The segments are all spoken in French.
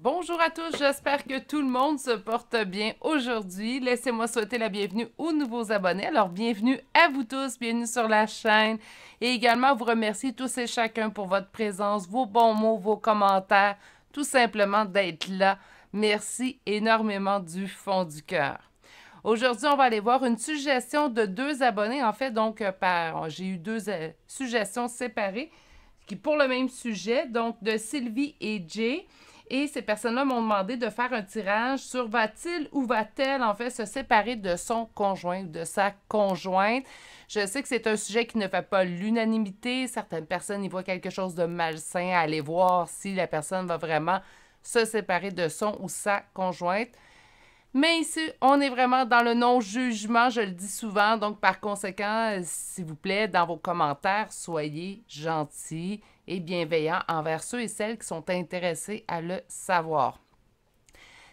Bonjour à tous, j'espère que tout le monde se porte bien aujourd'hui. Laissez-moi souhaiter la bienvenue aux nouveaux abonnés. Alors, bienvenue à vous tous, bienvenue sur la chaîne. Et également, vous remercier tous et chacun pour votre présence, vos bons mots, vos commentaires, tout simplement d'être là. Merci énormément du fond du cœur. Aujourd'hui, on va aller voir une suggestion de deux abonnés. En fait, donc, j'ai eu deux suggestions séparées qui pour le même sujet, donc de Sylvie et Jay. Et ces personnes-là m'ont demandé de faire un tirage sur va-t-il ou va-t-elle en fait se séparer de son conjoint ou de sa conjointe. Je sais que c'est un sujet qui ne fait pas l'unanimité. Certaines personnes y voient quelque chose de malsain à aller voir si la personne va vraiment se séparer de son ou sa conjointe. Mais ici, on est vraiment dans le non-jugement, je le dis souvent. Donc, par conséquent, s'il vous plaît, dans vos commentaires, soyez gentils et bienveillants envers ceux et celles qui sont intéressés à le savoir.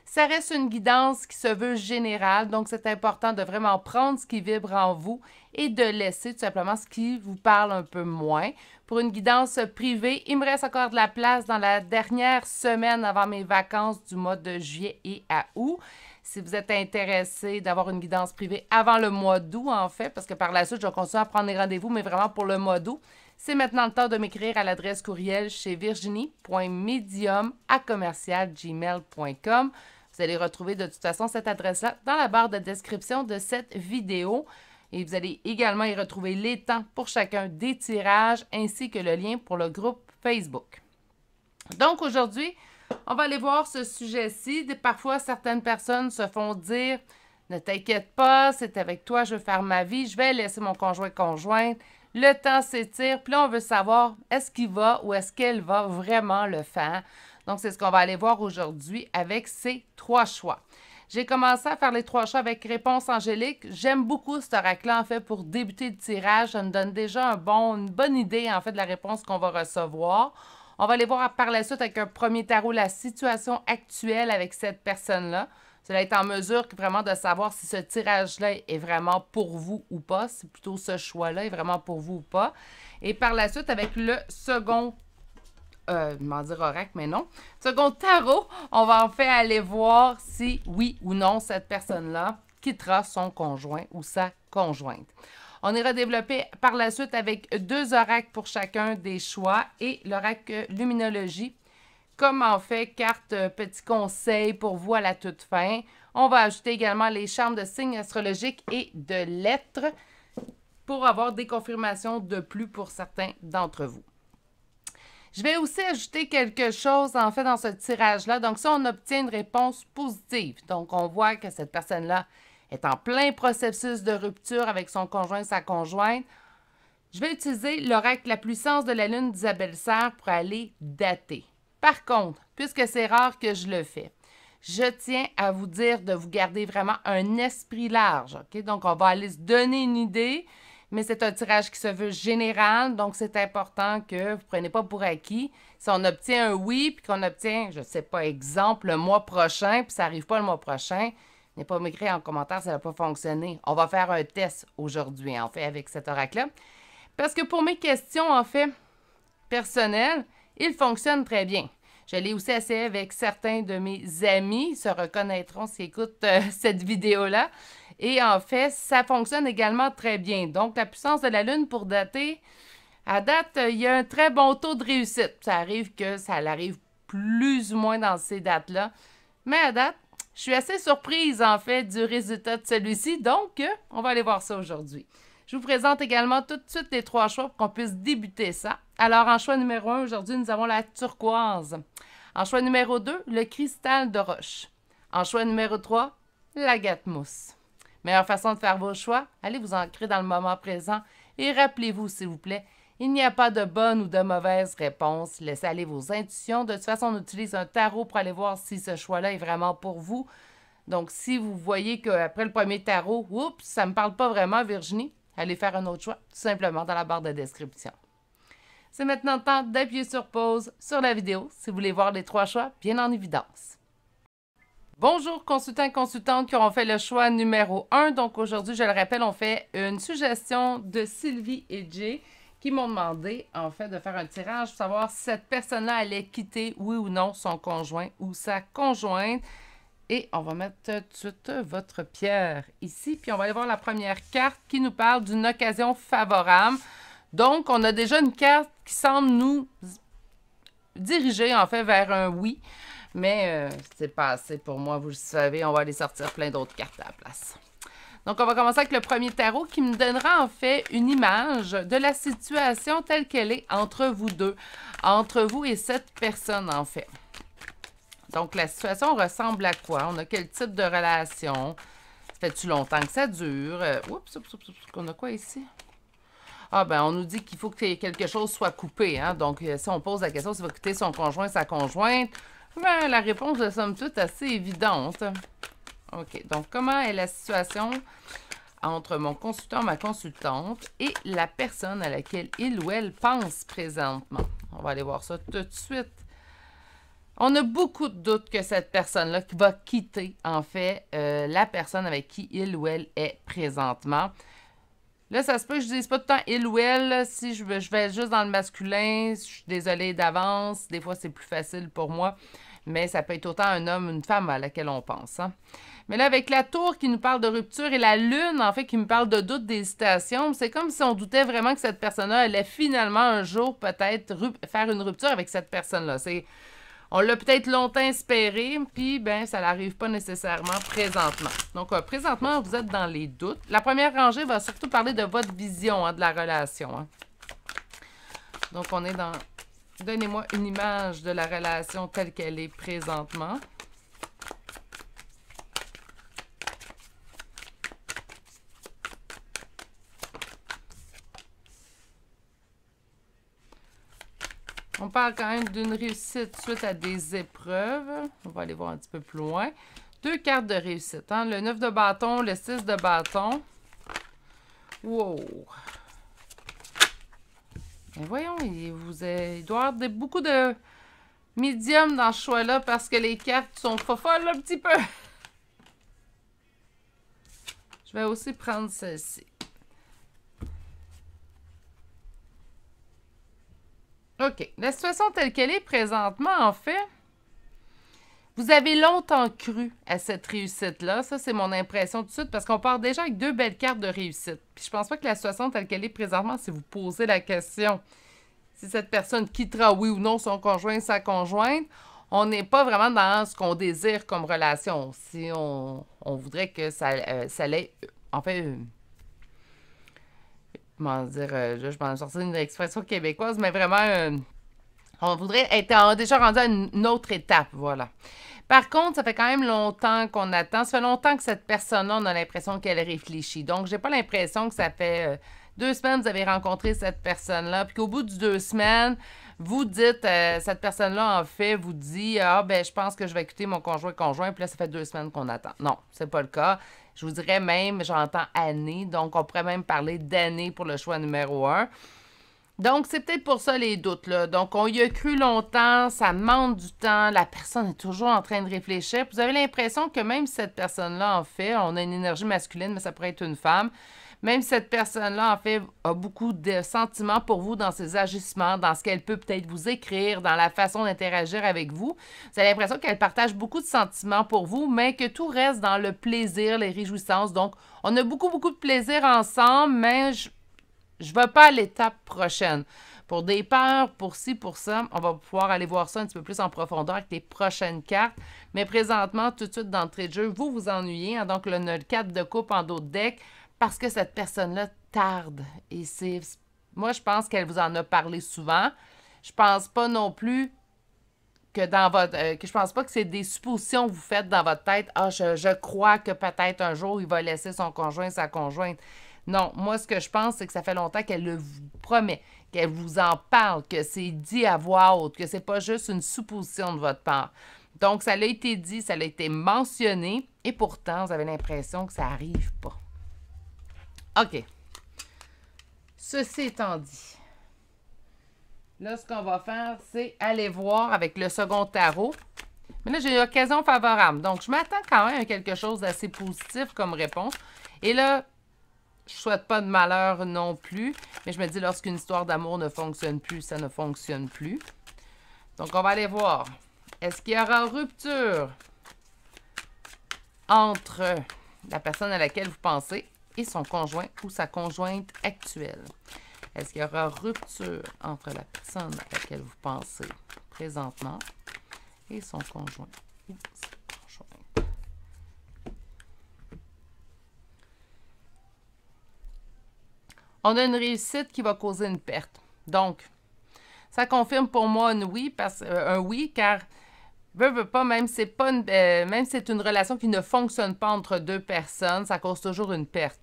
Ça reste une guidance qui se veut générale, donc c'est important de vraiment prendre ce qui vibre en vous et de laisser tout simplement ce qui vous parle un peu moins. Pour une guidance privée, il me reste encore de la place dans la dernière semaine avant mes vacances du mois de juillet et à août. Si vous êtes intéressé d'avoir une guidance privée avant le mois d'août, en fait, parce que par la suite, je vais continuer à prendre les rendez-vous, mais vraiment pour le mois d'août, c'est maintenant le temps de m'écrire à l'adresse courriel chez virginie.medium@gmail.com. Vous allez retrouver de toute façon cette adresse-là dans la barre de description de cette vidéo. Et vous allez également y retrouver les temps pour chacun des tirages ainsi que le lien pour le groupe Facebook. Donc aujourd'hui, on va aller voir ce sujet-ci. Parfois, certaines personnes se font dire « Ne t'inquiète pas, c'est avec toi, je veux faire ma vie, je vais laisser mon conjointe. » Le temps s'étire, puis là, on veut savoir est-ce qu'il va ou est-ce qu'elle va vraiment le faire. Donc, c'est ce qu'on va aller voir aujourd'hui avec ces trois choix. J'ai commencé à faire les trois choix avec réponse angélique. J'aime beaucoup cet oracle-là, en fait, pour débuter le tirage. Ça nous donne déjà une bonne idée, en fait, de la réponse qu'on va recevoir. On va aller voir par la suite avec un premier tarot la situation actuelle avec cette personne-là. Vous allez être en mesure vraiment de savoir si ce tirage-là est vraiment pour vous ou pas. Si plutôt ce choix-là est vraiment pour vous ou pas. Et par la suite, avec le second oracle, mais non. Second tarot, on va en fait aller voir si, oui ou non, cette personne-là quittera son conjoint ou sa conjointe. On ira développer par la suite avec deux oracles pour chacun des choix et l'oracle Luminologie. Comme en fait, carte petit conseil pour vous à la toute fin. On va ajouter également les charmes de signes astrologiques et de lettres pour avoir des confirmations de plus pour certains d'entre vous. Je vais aussi ajouter quelque chose, en fait, dans ce tirage-là. Donc, ça, on obtient une réponse positive. Donc, on voit que cette personne-là est en plein processus de rupture avec son conjoint, sa conjointe. Je vais utiliser l'oracle La puissance de la lune d'Isabelle Serre pour aller dater. Par contre, puisque c'est rare que je le fais, je tiens à vous dire de vous garder vraiment un esprit large. Okay? Donc, on va aller se donner une idée, mais c'est un tirage qui se veut général, donc c'est important que vous ne preniez pas pour acquis. Si on obtient un oui, puis qu'on obtient, je ne sais pas, exemple, le mois prochain, puis ça n'arrive pas le mois prochain, n'hésitez pas à m'écrire en commentaire, ça n'a pas fonctionné. On va faire un test aujourd'hui, en fait, avec cet oracle-là. Parce que pour mes questions, en fait, personnelles, il fonctionne très bien. Je l'ai aussi essayé avec certains de mes amis, ils se reconnaîtront s'ils écoutent cette vidéo-là. Et en fait, ça fonctionne également très bien. Donc, la puissance de la Lune pour dater, à date, il y a un très bon taux de réussite. Ça arrive que ça arrive plus ou moins dans ces dates-là. Mais à date, je suis assez surprise, en fait, du résultat de celui-ci. Donc, on va aller voir ça aujourd'hui. Je vous présente également tout de suite les trois choix pour qu'on puisse débuter ça. Alors, en choix numéro 1, aujourd'hui, nous avons la turquoise. En choix numéro 2, le cristal de roche. En choix numéro 3, l'agate mousse. Meilleure façon de faire vos choix, allez vous ancrer dans le moment présent et rappelez-vous, s'il vous plaît, il n'y a pas de bonne ou de mauvaise réponse. Laissez aller vos intuitions. De toute façon, on utilise un tarot pour aller voir si ce choix-là est vraiment pour vous. Donc, si vous voyez qu'après le premier tarot, oups, ça ne me parle pas vraiment, Virginie, allez faire un autre choix, tout simplement dans la barre de description. C'est maintenant le temps d'appuyer sur pause sur la vidéo si vous voulez voir les trois choix bien en évidence. Bonjour consultants et consultantes qui auront fait le choix numéro 1. Donc aujourd'hui, je le rappelle, on fait une suggestion de Sylvie et Jay qui m'ont demandé, en fait, de faire un tirage pour savoir si cette personne-là allait quitter, oui ou non, son conjoint ou sa conjointe. Et on va mettre tout de suite votre pierre ici. Puis on va aller voir la première carte qui nous parle d'une occasion favorable. Donc, on a déjà une carte qui semble nous diriger, en fait, vers un oui. Mais c'est pas assez pour moi, vous le savez. On va aller sortir plein d'autres cartes à la place. Donc, on va commencer avec le premier tarot qui me donnera, en fait, une image de la situation telle qu'elle est entre vous deux. Entre vous et cette personne, en fait. Donc, la situation ressemble à quoi? On a quel type de relation? Ça fait-tu longtemps que ça dure? Oups, on a quoi ici? Ah, ben, on nous dit qu'il faut que quelque chose soit coupé, hein? Donc, si on pose la question s'il va quitter son conjoint, sa conjointe, ben, la réponse est somme toute assez évidente. OK, donc, comment est la situation entre mon consultant, ma consultante et la personne à laquelle il ou elle pense présentement? On va aller voir ça tout de suite. On a beaucoup de doutes que cette personne-là va quitter, en fait, la personne avec qui il ou elle est présentement. Là, ça se peut que je ne dise pas tout le temps il ou elle. Si je vais juste dans le masculin, je suis désolée d'avance. Des fois, c'est plus facile pour moi. Mais ça peut être autant un homme, une femme à laquelle on pense. Hein. Mais là, avec la tour qui nous parle de rupture et la lune, en fait, qui me parle de doute, d'hésitation, c'est comme si on doutait vraiment que cette personne-là allait finalement un jour peut-être faire une rupture avec cette personne-là. On l'a peut-être longtemps espéré, puis ben ça n'arrive pas nécessairement présentement. Donc, présentement, vous êtes dans les doutes. La première rangée va surtout parler de votre vision de la relation. Hein. Donc, on est dans... Donnez-moi une image de la relation telle qu'elle est présentement. On parle quand même d'une réussite suite à des épreuves. On va aller voir un petit peu plus loin. 2 cartes de réussite. Hein? Le 9 de bâton, le 6 de bâton. Wow! Mais voyons, il doit y avoir beaucoup de médiums dans ce choix-là parce que les cartes sont folles un petit peu. Je vais aussi prendre celle-ci. OK. La situation telle qu'elle est présentement, en fait, vous avez longtemps cru à cette réussite-là. Ça, c'est mon impression tout de suite parce qu'on part déjà avec 2 belles cartes de réussite. Puis je pense pas que la situation telle qu'elle est présentement, si vous posez la question si cette personne quittera, oui ou non, son conjoint, sa conjointe, on n'est pas vraiment dans ce qu'on désire comme relation. Si on voudrait que ça l'ait... En fait... comment dire, je m'en sortir une expression québécoise, mais vraiment, on voudrait être déjà rendu à une autre étape, voilà. Par contre, ça fait quand même longtemps qu'on attend. Ça fait longtemps que cette personne-là, on a l'impression qu'elle réfléchit. Donc, j'ai pas l'impression que ça fait 2 semaines que vous avez rencontré cette personne-là, puis qu'au bout de 2 semaines, vous dites, cette personne-là, en fait, vous dit, ah, ben, je pense que je vais quitter mon conjoint, puis là, ça fait 2 semaines qu'on attend. Non, c'est pas le cas. Je vous dirais même, j'entends années, donc on pourrait même parler d'années pour le choix numéro 1. Donc, c'est peut-être pour ça les doutes, là. Donc, on y a cru longtemps, ça demande du temps, la personne est toujours en train de réfléchir. Vous avez l'impression que même si cette personne-là, en fait, on a une énergie masculine, mais ça pourrait être une femme, même si cette personne-là, en fait, a beaucoup de sentiments pour vous dans ses agissements, dans ce qu'elle peut peut-être vous écrire, dans la façon d'interagir avec vous. Vous avez l'impression qu'elle partage beaucoup de sentiments pour vous, mais que tout reste dans le plaisir, les réjouissances. Donc, on a beaucoup de plaisir ensemble, mais je ne vais pas à l'étape prochaine. Pour des peurs, pour ci, pour ça, on va pouvoir aller voir ça un petit peu plus en profondeur avec les prochaines cartes. Mais présentement, tout de suite d'entrée de jeu, vous vous ennuyez. Hein? Donc, le 4 de coupe en dos de deck, parce que cette personne-là tarde. Et c'est... Moi, je pense qu'elle vous en a parlé souvent. Je pense pas non plus que dans votre... je pense pas que c'est des suppositions que vous faites dans votre tête. Ah, je crois que peut-être un jour, il va laisser son conjoint, sa conjointe. Non, moi, ce que je pense, c'est que ça fait longtemps qu'elle le vous promet, qu'elle vous en parle, que c'est dit à voix haute, que c'est pas juste une supposition de votre part. Donc, ça l'a été dit, ça l'a été mentionné, et pourtant, vous avez l'impression que ça n'arrive pas. OK. Ceci étant dit, là, ce qu'on va faire, c'est aller voir avec le second tarot. Mais là, j'ai une occasion favorable. Donc, je m'attends quand même à quelque chose d'assez positif comme réponse. Et là, je souhaite pas de malheur non plus. Mais je me dis, lorsqu'une histoire d'amour ne fonctionne plus, ça ne fonctionne plus. Donc, on va aller voir. Est-ce qu'il y aura rupture entre la personne à laquelle vous pensez et son conjoint ou sa conjointe actuelle? Est-ce qu'il y aura rupture entre la personne à laquelle vous pensez présentement et son conjoint ou sa conjointe? On a une réussite qui va causer une perte. Donc, ça confirme pour moi un oui, car veux pas, même si c'est une relation qui ne fonctionne pas entre deux personnes, ça cause toujours une perte.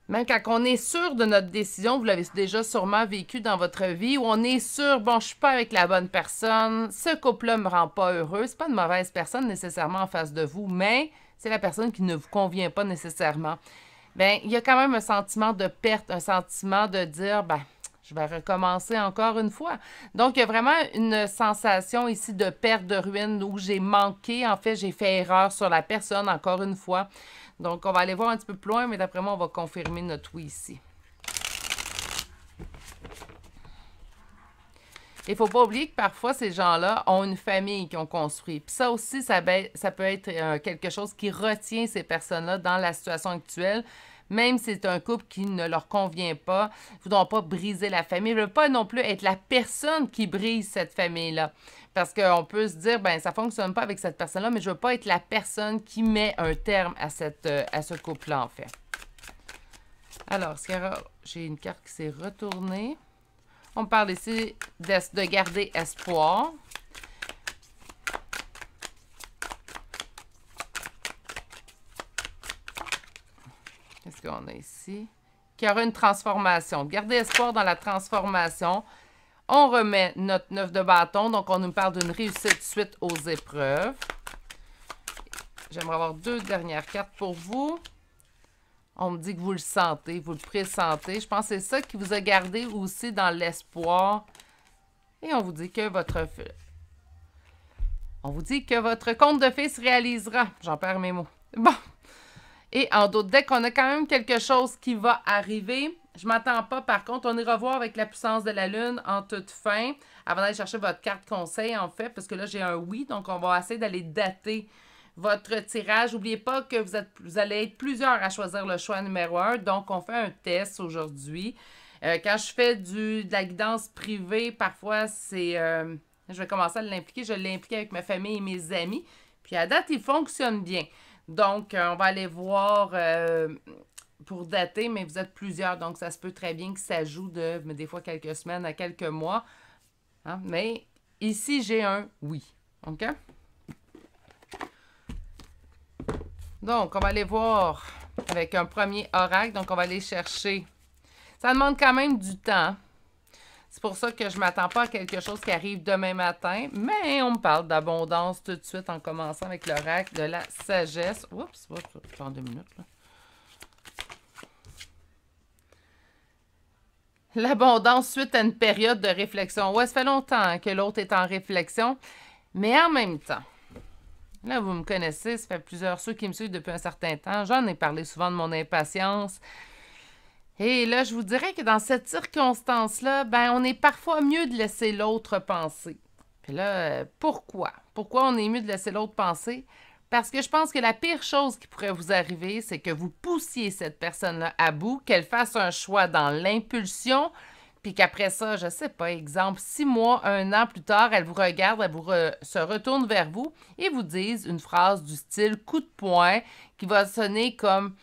Même quand on est sûr de notre décision, vous l'avez déjà sûrement vécu dans votre vie, où on est sûr, bon, je suis pas avec la bonne personne, ce couple-là me rend pas heureux, c'est pas une mauvaise personne nécessairement en face de vous, mais c'est la personne qui ne vous convient pas nécessairement. Bien, il y a quand même un sentiment de perte, un sentiment de dire, ben, je vais recommencer encore une fois. Donc, il y a vraiment une sensation ici de perte, de ruine, où j'ai manqué, en fait, j'ai fait erreur sur la personne encore une fois. Donc, on va aller voir un petit peu plus loin, mais d'après moi, on va confirmer notre oui ici. Il ne faut pas oublier que parfois, ces gens-là ont une famille qu'ils ont construit. Puis ça aussi, ça peut être quelque chose qui retient ces personnes-là dans la situation actuelle. Même si c'est un couple qui ne leur convient pas, ils ne voudront pas briser la famille. Ils ne veulent pas non plus être la personne qui brise cette famille-là. Parce qu'on peut se dire, ben ça ne fonctionne pas avec cette personne-là, mais je ne veux pas être la personne qui met un terme à ce couple-là, en fait. Alors, j'ai une carte qui s'est retournée. On parle ici de garder espoir. Qu'est-ce qu'on a ici? Qu'il y aura une transformation. Garder espoir dans la transformation. On remet notre 9 de bâton. Donc, on nous parle d'une réussite suite aux épreuves. J'aimerais avoir 2 dernières cartes pour vous. On me dit que vous le sentez, vous le pressentez. Je pense que c'est ça qui vous a gardé aussi dans l'espoir. Et on vous dit que votre conte de fées se réalisera. J'en perds mes mots. Bon. Et en d'autres decks, on a quand même quelque chose qui va arriver. Je ne m'attends pas, par contre. On ira voir avec la puissance de la Lune en toute fin. Avant d'aller chercher votre carte conseil, en fait, parce que là, j'ai un oui. Donc, on va essayer d'aller dater votre tirage. N'oubliez pas que vous allez être plusieurs à choisir le choix numéro 1. Donc, on fait un test aujourd'hui. Quand je fais de la guidance privée, parfois, je vais commencer à l'impliquer. Je l'ai impliqué avec ma famille et mes amis. Puis, à date, il fonctionne bien. Donc, on va aller voir pour dater, mais vous êtes plusieurs. Donc, ça se peut très bien que ça joue des fois quelques semaines à quelques mois. Hein? Mais ici, j'ai un oui. OK? Donc, on va aller voir avec un premier oracle. Donc, on va aller chercher. Ça demande quand même du temps. C'est pour ça que je ne m'attends pas à quelque chose qui arrive demain matin. Mais on me parle d'abondance tout de suite en commençant avec l'oracle de la sagesse. Oups, attends 2 minutes. L'abondance suite à une période de réflexion. Ouais, ça fait longtemps que l'autre est en réflexion. Mais en même temps, là, vous me connaissez, ça fait ceux qui me suivent depuis un certain temps. J'en ai parlé souvent de mon impatience. Et là, je vous dirais que dans cette circonstance-là, ben, on est parfois mieux de laisser l'autre penser. Puis là, pourquoi? Pourquoi on est mieux de laisser l'autre penser? Parce que je pense que la pire chose qui pourrait vous arriver, c'est que vous poussiez cette personne-là à bout, qu'elle fasse un choix dans l'impulsion, puis qu'après ça, je sais pas, exemple, 6 mois, 1 an plus tard, elle vous regarde, se retourne vers vous et vous dise une phrase du style coup de poing qui va sonner comme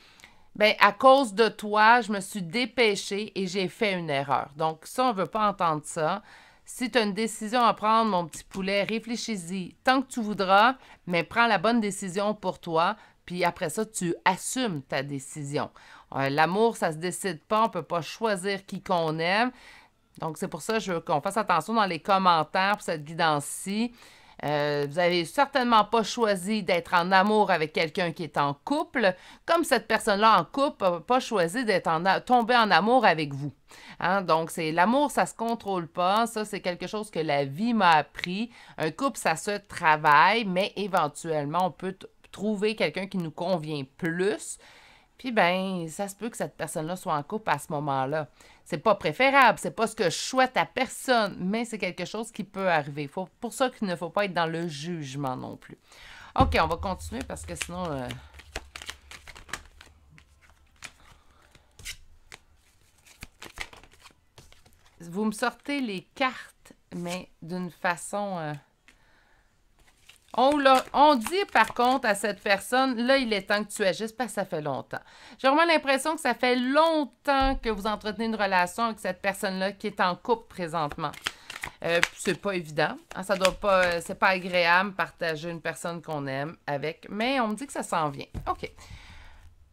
ben, à cause de toi, je me suis dépêchée et j'ai fait une erreur. Donc, ça, on ne veut pas entendre ça. Si tu as une décision à prendre, mon petit poulet, réfléchis-y tant que tu voudras, mais prends la bonne décision pour toi. Puis après ça, tu assumes ta décision. L'amour, ça ne se décide pas. On ne peut pas choisir qui qu'on aime. Donc, c'est pour ça que je veux qu'on fasse attention dans les commentaires pour cette guidance-ci. Vous n'avez certainement pas choisi d'être en amour avec quelqu'un qui est en couple, comme cette personne-là en couple n'a pas choisi d'être tombée en amour avec vous. Hein? Donc, l'amour, ça ne se contrôle pas. Ça, c'est quelque chose que la vie m'a appris. Un couple, ça se travaille, mais éventuellement, on peut trouver quelqu'un qui nous convient plus. Puis ben, ça se peut que cette personne-là soit en couple à ce moment-là. C'est pas préférable, c'est pas ce que je souhaite à personne, mais c'est quelque chose qui peut arriver. Pour ça qu'il ne faut pas être dans le jugement non plus. OK, on va continuer parce que sinon... vous me sortez les cartes, mais d'une façon... On dit par contre à cette personne, là, il est temps que tu agisses parce que ça fait longtemps. J'ai vraiment l'impression que ça fait longtemps que vous entretenez une relation avec cette personne-là qui est en couple présentement. C'est pas évident. Hein, ça doit pas, c'est pas agréable partager une personne qu'on aime avec, mais on me dit que ça s'en vient. OK.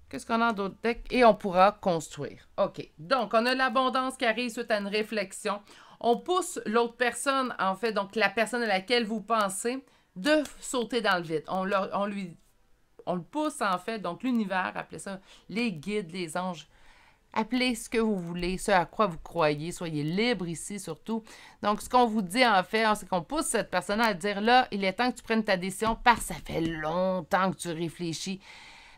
Qu'est-ce qu'on a d'autre deck? Et on pourra construire. OK. Donc, on a l'abondance qui arrive suite à une réflexion. On pousse l'autre personne, en fait, donc la personne à laquelle vous pensez, de sauter dans le vide. On le pousse, en fait, donc l'univers, appelez ça les guides, les anges. Appelez ce que vous voulez, ce à quoi vous croyez. Soyez libre ici, surtout. Donc, ce qu'on vous dit, en fait, c'est qu'on pousse cette personne à dire, là, il est temps que tu prennes ta décision parce que ça fait longtemps que tu réfléchis.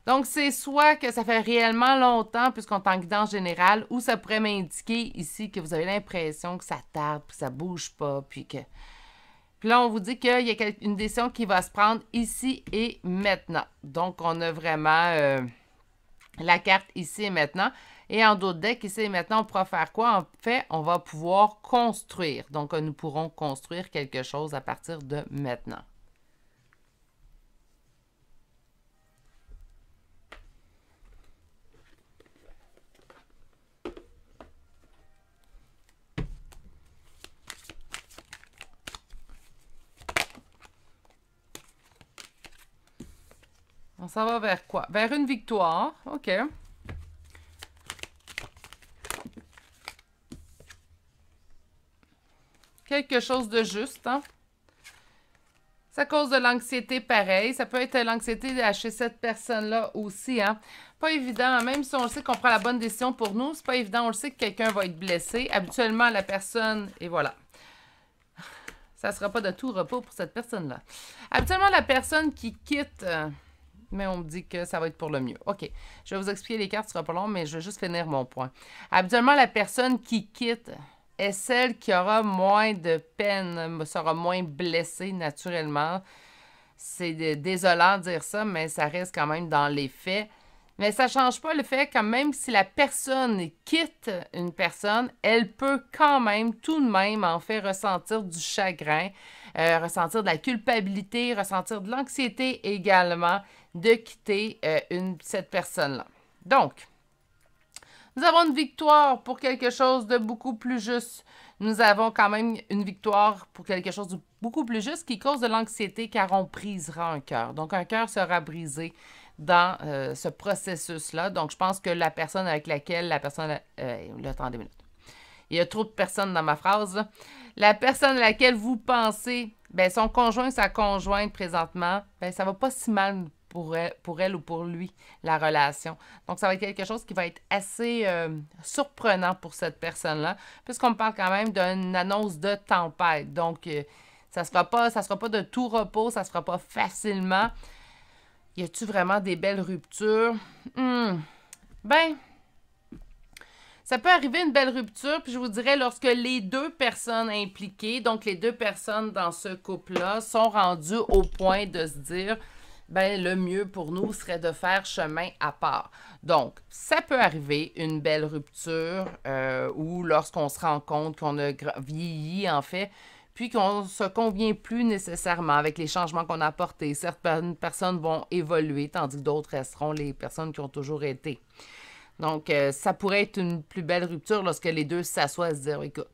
Donc, c'est soit que ça fait réellement longtemps, puisqu'on est en guidance générale, ou ça pourrait m'indiquer ici que vous avez l'impression que ça tarde, puis que ça bouge pas, puis que... Puis là, on vous dit qu'il y a une décision qui va se prendre ici et maintenant. Donc, on a vraiment la carte ici et maintenant. Et en d'autres decks, ici et maintenant, on pourra faire quoi? En fait, on va pouvoir construire. Donc, nous pourrons construire quelque chose à partir de maintenant. On s'en va vers quoi? Vers une victoire. OK. Quelque chose de juste, hein? Ça cause de l'anxiété pareil. Ça peut être l'anxiété chez cette personne-là aussi, hein? Pas évident, même si on le sait qu'on prend la bonne décision pour nous, c'est pas évident. On le sait que quelqu'un va être blessé. Habituellement, la personne... Et voilà. Ça sera pas de tout repos pour cette personne-là. Habituellement, la personne qui quitte... mais on me dit que ça va être pour le mieux. OK. Je vais vous expliquer les cartes, ce sera pas long, mais je vais juste finir mon point. Habituellement, la personne qui quitte est celle qui aura moins de peine, sera moins blessée naturellement. C'est désolant de dire ça, mais ça reste quand même dans les faits. Mais ça ne change pas le fait que même si la personne quitte une personne, elle peut quand même, tout de même, en fait, ressentir du chagrin, ressentir de la culpabilité, ressentir de l'anxiété également de quitter cette personne-là. Donc, nous avons une victoire pour quelque chose de beaucoup plus juste. Nous avons quand même une victoire pour quelque chose de beaucoup plus juste qui cause de l'anxiété car on brisera un cœur. Donc, un cœur sera brisé dans ce processus-là. Donc, je pense que la personne avec laquelle la personne... attendez une minute. Il y a trop de personnes dans ma phrase. Là. La personne à laquelle vous pensez, ben, son conjoint, sa conjointe présentement, ben, ça va pas si mal pour elle ou pour lui, la relation. Donc, ça va être quelque chose qui va être assez surprenant pour cette personne-là, puisqu'on me parle quand même d'une annonce de tempête. Donc, ça sera pas de tout repos, ça ne se fera pas facilement. Y a-tu vraiment des belles ruptures? Ben, ça peut arriver une belle rupture, puis je vous dirais lorsque les deux personnes impliquées, donc les deux personnes dans ce couple-là, sont rendues au point de se dire... ben le mieux pour nous serait de faire chemin à part. Donc, ça peut arriver, une belle rupture, ou lorsqu'on se rend compte qu'on a vieilli, en fait, puis qu'on ne se convient plus nécessairement avec les changements qu'on a apportés. Certaines personnes vont évoluer, tandis que d'autres resteront les personnes qui ont toujours été. Donc, ça pourrait être une plus belle rupture lorsque les deux s'assoient et se disent « Écoute,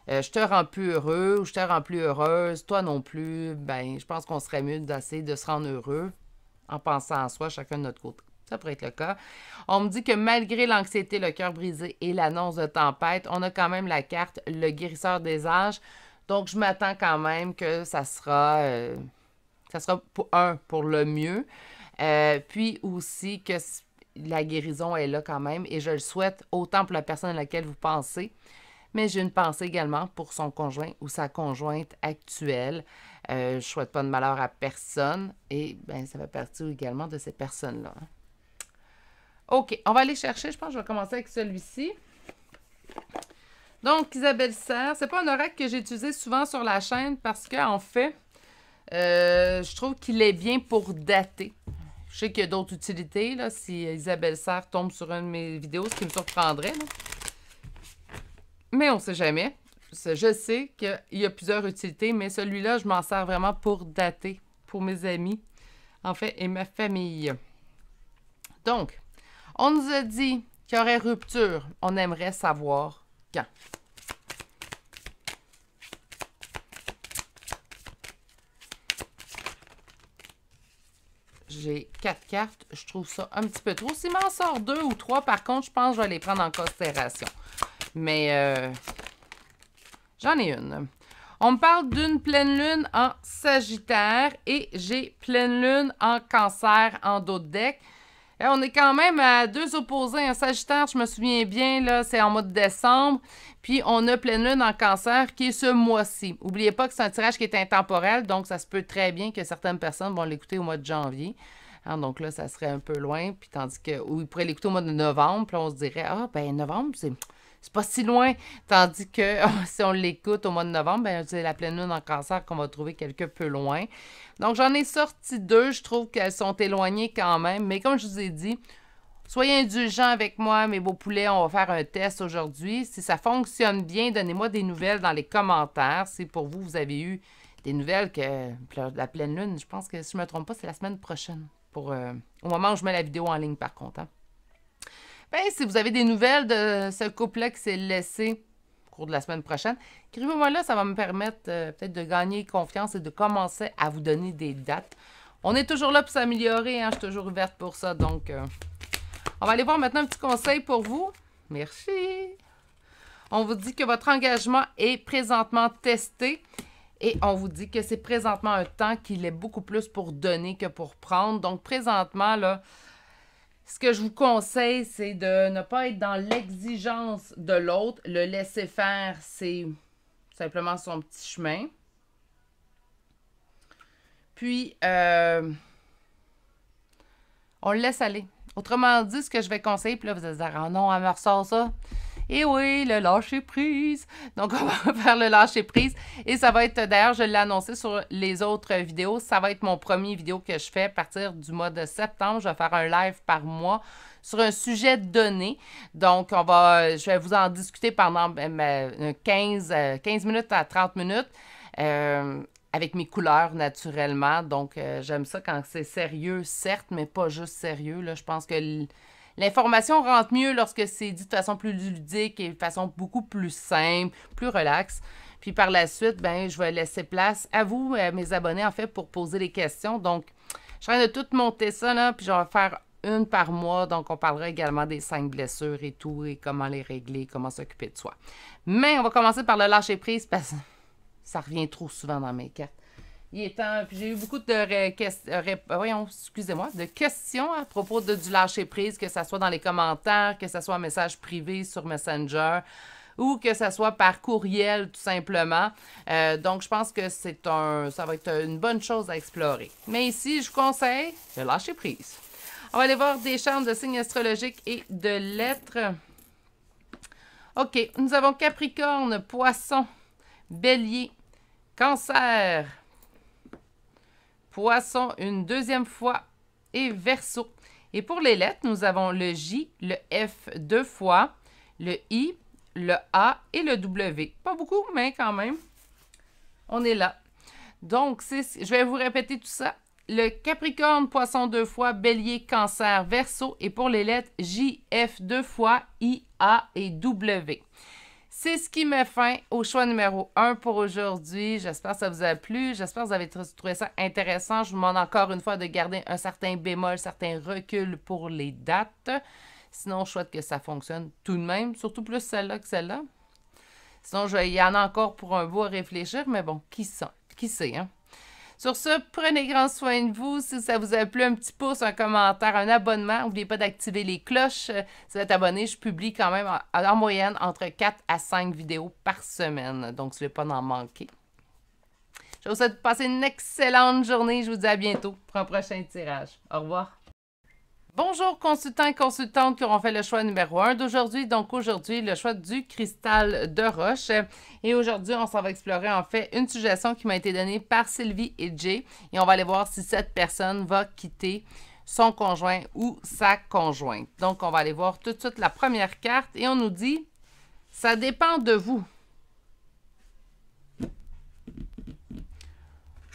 je te rends plus heureux ou je te rends plus heureuse, toi non plus, ben je pense qu'on serait mieux d'essayer de se rendre heureux en pensant à soi, chacun de notre côté. » Ça pourrait être le cas. On me dit que malgré l'anxiété, le cœur brisé et l'annonce de tempête, on a quand même la carte le guérisseur des âges. Donc, je m'attends quand même que ça sera pour le mieux. Puis aussi que la guérison est là quand même et je le souhaite autant pour la personne à laquelle vous pensez. Mais j'ai une pensée également pour son conjoint ou sa conjointe actuelle. Je ne souhaite pas de malheur à personne et ben, ça fait partie également de ces personnes-là. OK, on va aller chercher. Je pense que je vais commencer avec celui-ci. Donc, Isabelle Serre, c'est pas un oracle que j'ai utilisé souvent sur la chaîne parce qu'en fait, je trouve qu'il est bien pour dater. Je sais qu'il y a d'autres utilités, là, si Isabelle Serre tombe sur une de mes vidéos, ce qui me surprendrait. Là. Mais on ne sait jamais. Je sais qu'il y a plusieurs utilités, mais celui-là, je m'en sers vraiment pour dater, pour mes amis, en fait, et ma famille. Donc, on nous a dit qu'il y aurait rupture. On aimerait savoir quand. J'ai 4 cartes. Je trouve ça un petit peu trop. S'il m'en sort 2 ou 3, par contre, je pense que je vais les prendre en considération. Mais j'en ai une. On me parle d'une pleine lune en Sagittaire et j'ai pleine lune en Cancer en dos de deck. Et on est quand même à 2 opposés. Un Sagittaire, je me souviens bien, là, c'est en mois de décembre. Puis on a pleine lune en Cancer qui est ce mois-ci. N'oubliez pas que c'est un tirage qui est intemporel, donc ça se peut très bien que certaines personnes vont l'écouter au mois de janvier. Hein, donc là, ça serait un peu loin. Puis tandis que, ou ils pourraient l'écouter au mois de novembre. Puis là, on se dirait, ah, ben novembre, c'est pas si loin. Tandis que si on l'écoute au mois de novembre, ben, c'est la pleine lune en Cancer qu'on va trouver quelque peu loin. Donc, j'en ai sorti 2. Je trouve qu'elles sont éloignées quand même. Mais comme je vous ai dit, soyez indulgents avec moi, mes beaux poulets. On va faire un test aujourd'hui. Si ça fonctionne bien, donnez-moi des nouvelles dans les commentaires. Si pour vous, vous avez eu des nouvelles que la pleine lune, je pense que si je ne me trompe pas, c'est la semaine prochaine. Au moment où je mets la vidéo en ligne, par contre. Hein. Ben, si vous avez des nouvelles de ce couple-là qui s'est laissé au cours de la semaine prochaine, écrivez-moi là, ça va me permettre peut-être de gagner confiance et de commencer à vous donner des dates. On est toujours là pour s'améliorer, hein? Je suis toujours ouverte pour ça. Donc, on va aller voir maintenant un petit conseil pour vous. Merci. On vous dit que votre engagement est présentement testé et on vous dit que c'est présentement un temps qu'il est beaucoup plus pour donner que pour prendre. Donc, présentement, là, ce que je vous conseille, c'est de ne pas être dans l'exigence de l'autre. Le laisser faire, c'est simplement son petit chemin. Puis, on le laisse aller. Autrement dit, ce que je vais conseiller, puis là, vous allez dire, ah non, elle me ressort ça. Et oui, le lâcher-prise. Donc, on va faire le lâcher-prise. Et ça va être, d'ailleurs, je l'ai annoncé sur les autres vidéos, ça va être mon premier vidéo que je fais à partir du mois de septembre. Je vais faire un live par mois sur un sujet donné. Donc, je vais vous en discuter pendant 15 minutes à 30 minutes. Avec mes couleurs, naturellement. Donc, j'aime ça quand c'est sérieux, certes, mais pas juste sérieux. Là. Je pense que l'information rentre mieux lorsque c'est dit de façon plus ludique et de façon beaucoup plus simple, plus relaxe. Puis par la suite, ben, je vais laisser place à vous, mes abonnés, en fait, pour poser des questions. Donc, je suis en train de tout monter ça, là, puis je vais faire une par mois. Donc, on parlera également des 5 blessures et tout, et comment les régler, comment s'occuper de soi. Mais on va commencer par le lâcher-prise parce que ça revient trop souvent dans mes cartes. Il est temps, puis j'ai eu beaucoup de questions à propos du lâcher-prise, que ce soit dans les commentaires, que ce soit un message privé sur Messenger ou que ce soit par courriel, tout simplement. Donc, je pense que ça va être une bonne chose à explorer. Mais ici, je vous conseille de lâcher-prise. On va aller voir des chartes de signes astrologiques et de lettres. OK, nous avons Capricorne, Poisson, Bélier, Cancer, Poisson une deuxième fois et Verseau. Et pour les lettres, nous avons le J, le F 2 fois, le I, le A et le W. Pas beaucoup, mais quand même, on est là. Donc, je vais vous répéter tout ça. Le Capricorne, Poisson 2 fois, Bélier, Cancer, Verseau. Et pour les lettres, J, F 2 fois, I, A et W. C'est ce qui met fin au choix numéro 1 pour aujourd'hui. J'espère que ça vous a plu. J'espère que vous avez trouvé ça intéressant. Je vous demande encore une fois de garder un certain bémol, un certain recul pour les dates. Sinon, je souhaite que ça fonctionne tout de même, surtout plus celle-là que celle-là. Sinon, il y en a encore pour un bout à réfléchir, mais bon, qui sait, hein? Sur ce, prenez grand soin de vous. Si ça vous a plu, un petit pouce, un commentaire, un abonnement. N'oubliez pas d'activer les cloches. Si vous êtes abonné, je publie quand même en moyenne entre 4 à 5 vidéos par semaine. Donc, si vous ne voulez pas en manquer. Je vous souhaite de passer une excellente journée. Je vous dis à bientôt pour un prochain tirage. Au revoir. Bonjour consultants et consultantes qui auront fait le choix numéro 1 d'aujourd'hui. Donc aujourd'hui, le choix du cristal de roche. Et aujourd'hui, on s'en va explorer en fait une suggestion qui m'a été donnée par Sylvie et Jay. Et on va aller voir si cette personne va quitter son conjoint ou sa conjointe. Donc on va aller voir tout de suite la première carte et on nous dit « Ça dépend de vous ».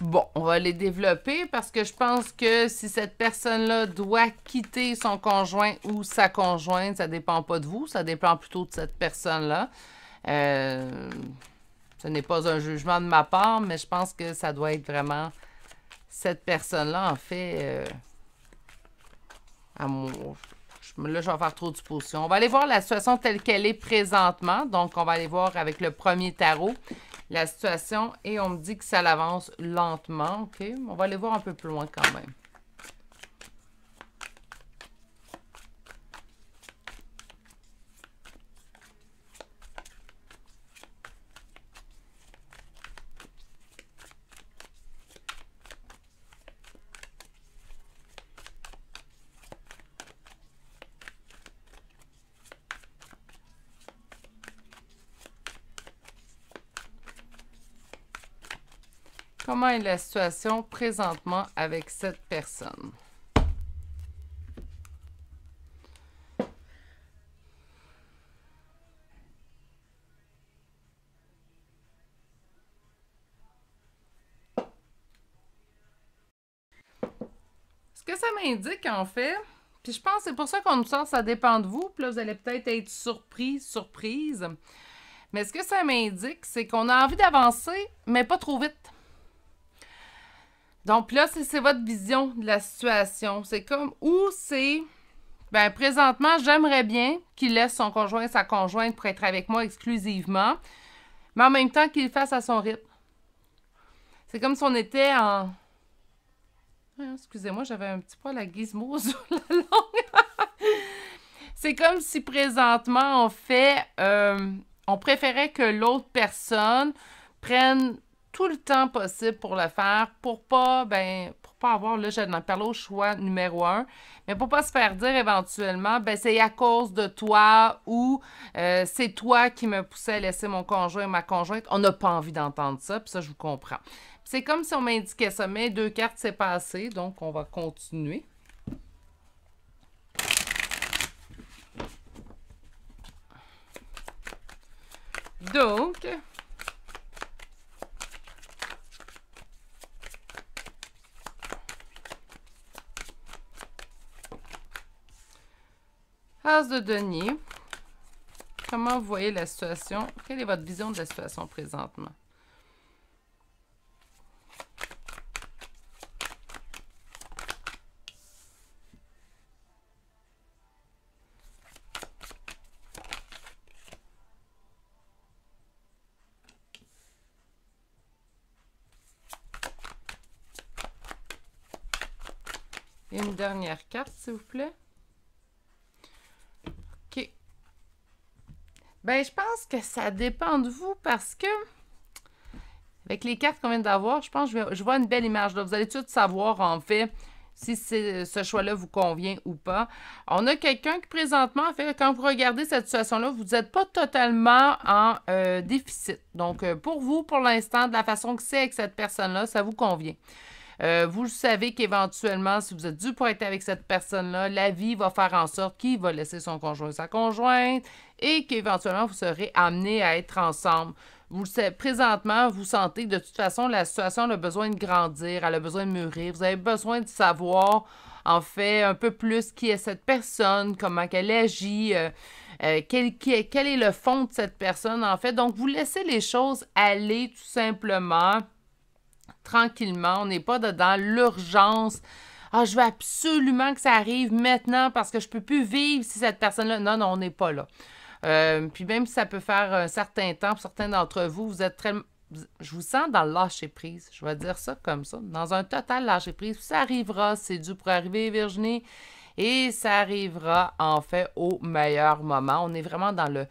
Bon, on va les développer parce que je pense que si cette personne-là doit quitter son conjoint ou sa conjointe, ça ne dépend pas de vous, ça dépend plutôt de cette personne-là. Ce n'est pas un jugement de ma part, mais je pense que ça doit être vraiment cette personne-là, en fait. Là, je vais faire trop de suppositions. On va aller voir la situation telle qu'elle est présentement. Donc, on va aller voir avec le premier tarot la situation et on me dit que ça l'avance lentement. OK? On va aller voir un peu plus loin quand même. Comment est la situation présentement avec cette personne? Ce que ça m'indique, en fait, puis je pense que c'est pour ça qu'on nous sort « ça dépend de vous », puis là, vous allez peut-être être surpris, surprise. Mais ce que ça m'indique, c'est qu'on a envie d'avancer, mais pas trop vite. Donc là, c'est votre vision de la situation. C'est comme, ou c'est, ben présentement, j'aimerais bien qu'il laisse son conjoint et sa conjointe pour être avec moi exclusivement, mais en même temps qu'il le fasse à son rythme. C'est comme si on était en... Excusez-moi, j'avais un petit poil à gizmo sur la langue. C'est comme si présentement, en fait, on préférait que l'autre personne prenne tout le temps possible pour le faire, pour pas avoir, là, j'en parle au choix numéro 1, mais pour pas se faire dire éventuellement, ben c'est à cause de toi ou c'est toi qui me poussais à laisser mon conjoint et ma conjointe. On n'a pas envie d'entendre ça, puis ça, je vous comprends. C'est comme si on m'indiquait ça, mais 2 cartes, c'est passé, donc on va continuer. Donc... As de denier. Comment vous voyez la situation? Quelle est votre vision de la situation présentement? Et une dernière carte, s'il vous plaît. OK. Ben, je pense que ça dépend de vous parce que, avec les cartes qu'on vient d'avoir, je pense que je vois une belle image. Là. Vous allez tout savoir, en fait, si ce choix-là vous convient ou pas. On a quelqu'un qui, présentement, en fait, quand vous regardez cette situation-là, vous n'êtes pas totalement en déficit. Donc, pour vous, pour l'instant, de la façon que c'est avec cette personne-là, ça vous convient. Vous savez qu'éventuellement, si vous êtes dû pour être avec cette personne-là, la vie va faire en sorte qu'il va laisser son conjoint ou sa conjointe et qu'éventuellement, vous serez amenés à être ensemble. Vous le savez, présentement, vous sentez que de toute façon, la situation a besoin de grandir, elle a besoin de mûrir. Vous avez besoin de savoir, en fait, un peu plus qui est cette personne, comment elle agit, quel est le fond de cette personne, en fait. Donc, vous laissez les choses aller tout simplement, tranquillement. On n'est pas dans l'urgence. Ah, je veux absolument que ça arrive maintenant parce que je ne peux plus vivre si cette personne-là... Non, non, on n'est pas là. Puis même si ça peut faire un certain temps, pour certains d'entre vous, vous êtes très... Je vous sens dans le lâcher-prise. Je vais dire ça comme ça. Dans un total lâcher-prise. Ça arrivera, c'est dû pour arriver, Virginie. Et ça arrivera, en fait, au meilleur moment. On est vraiment dans le...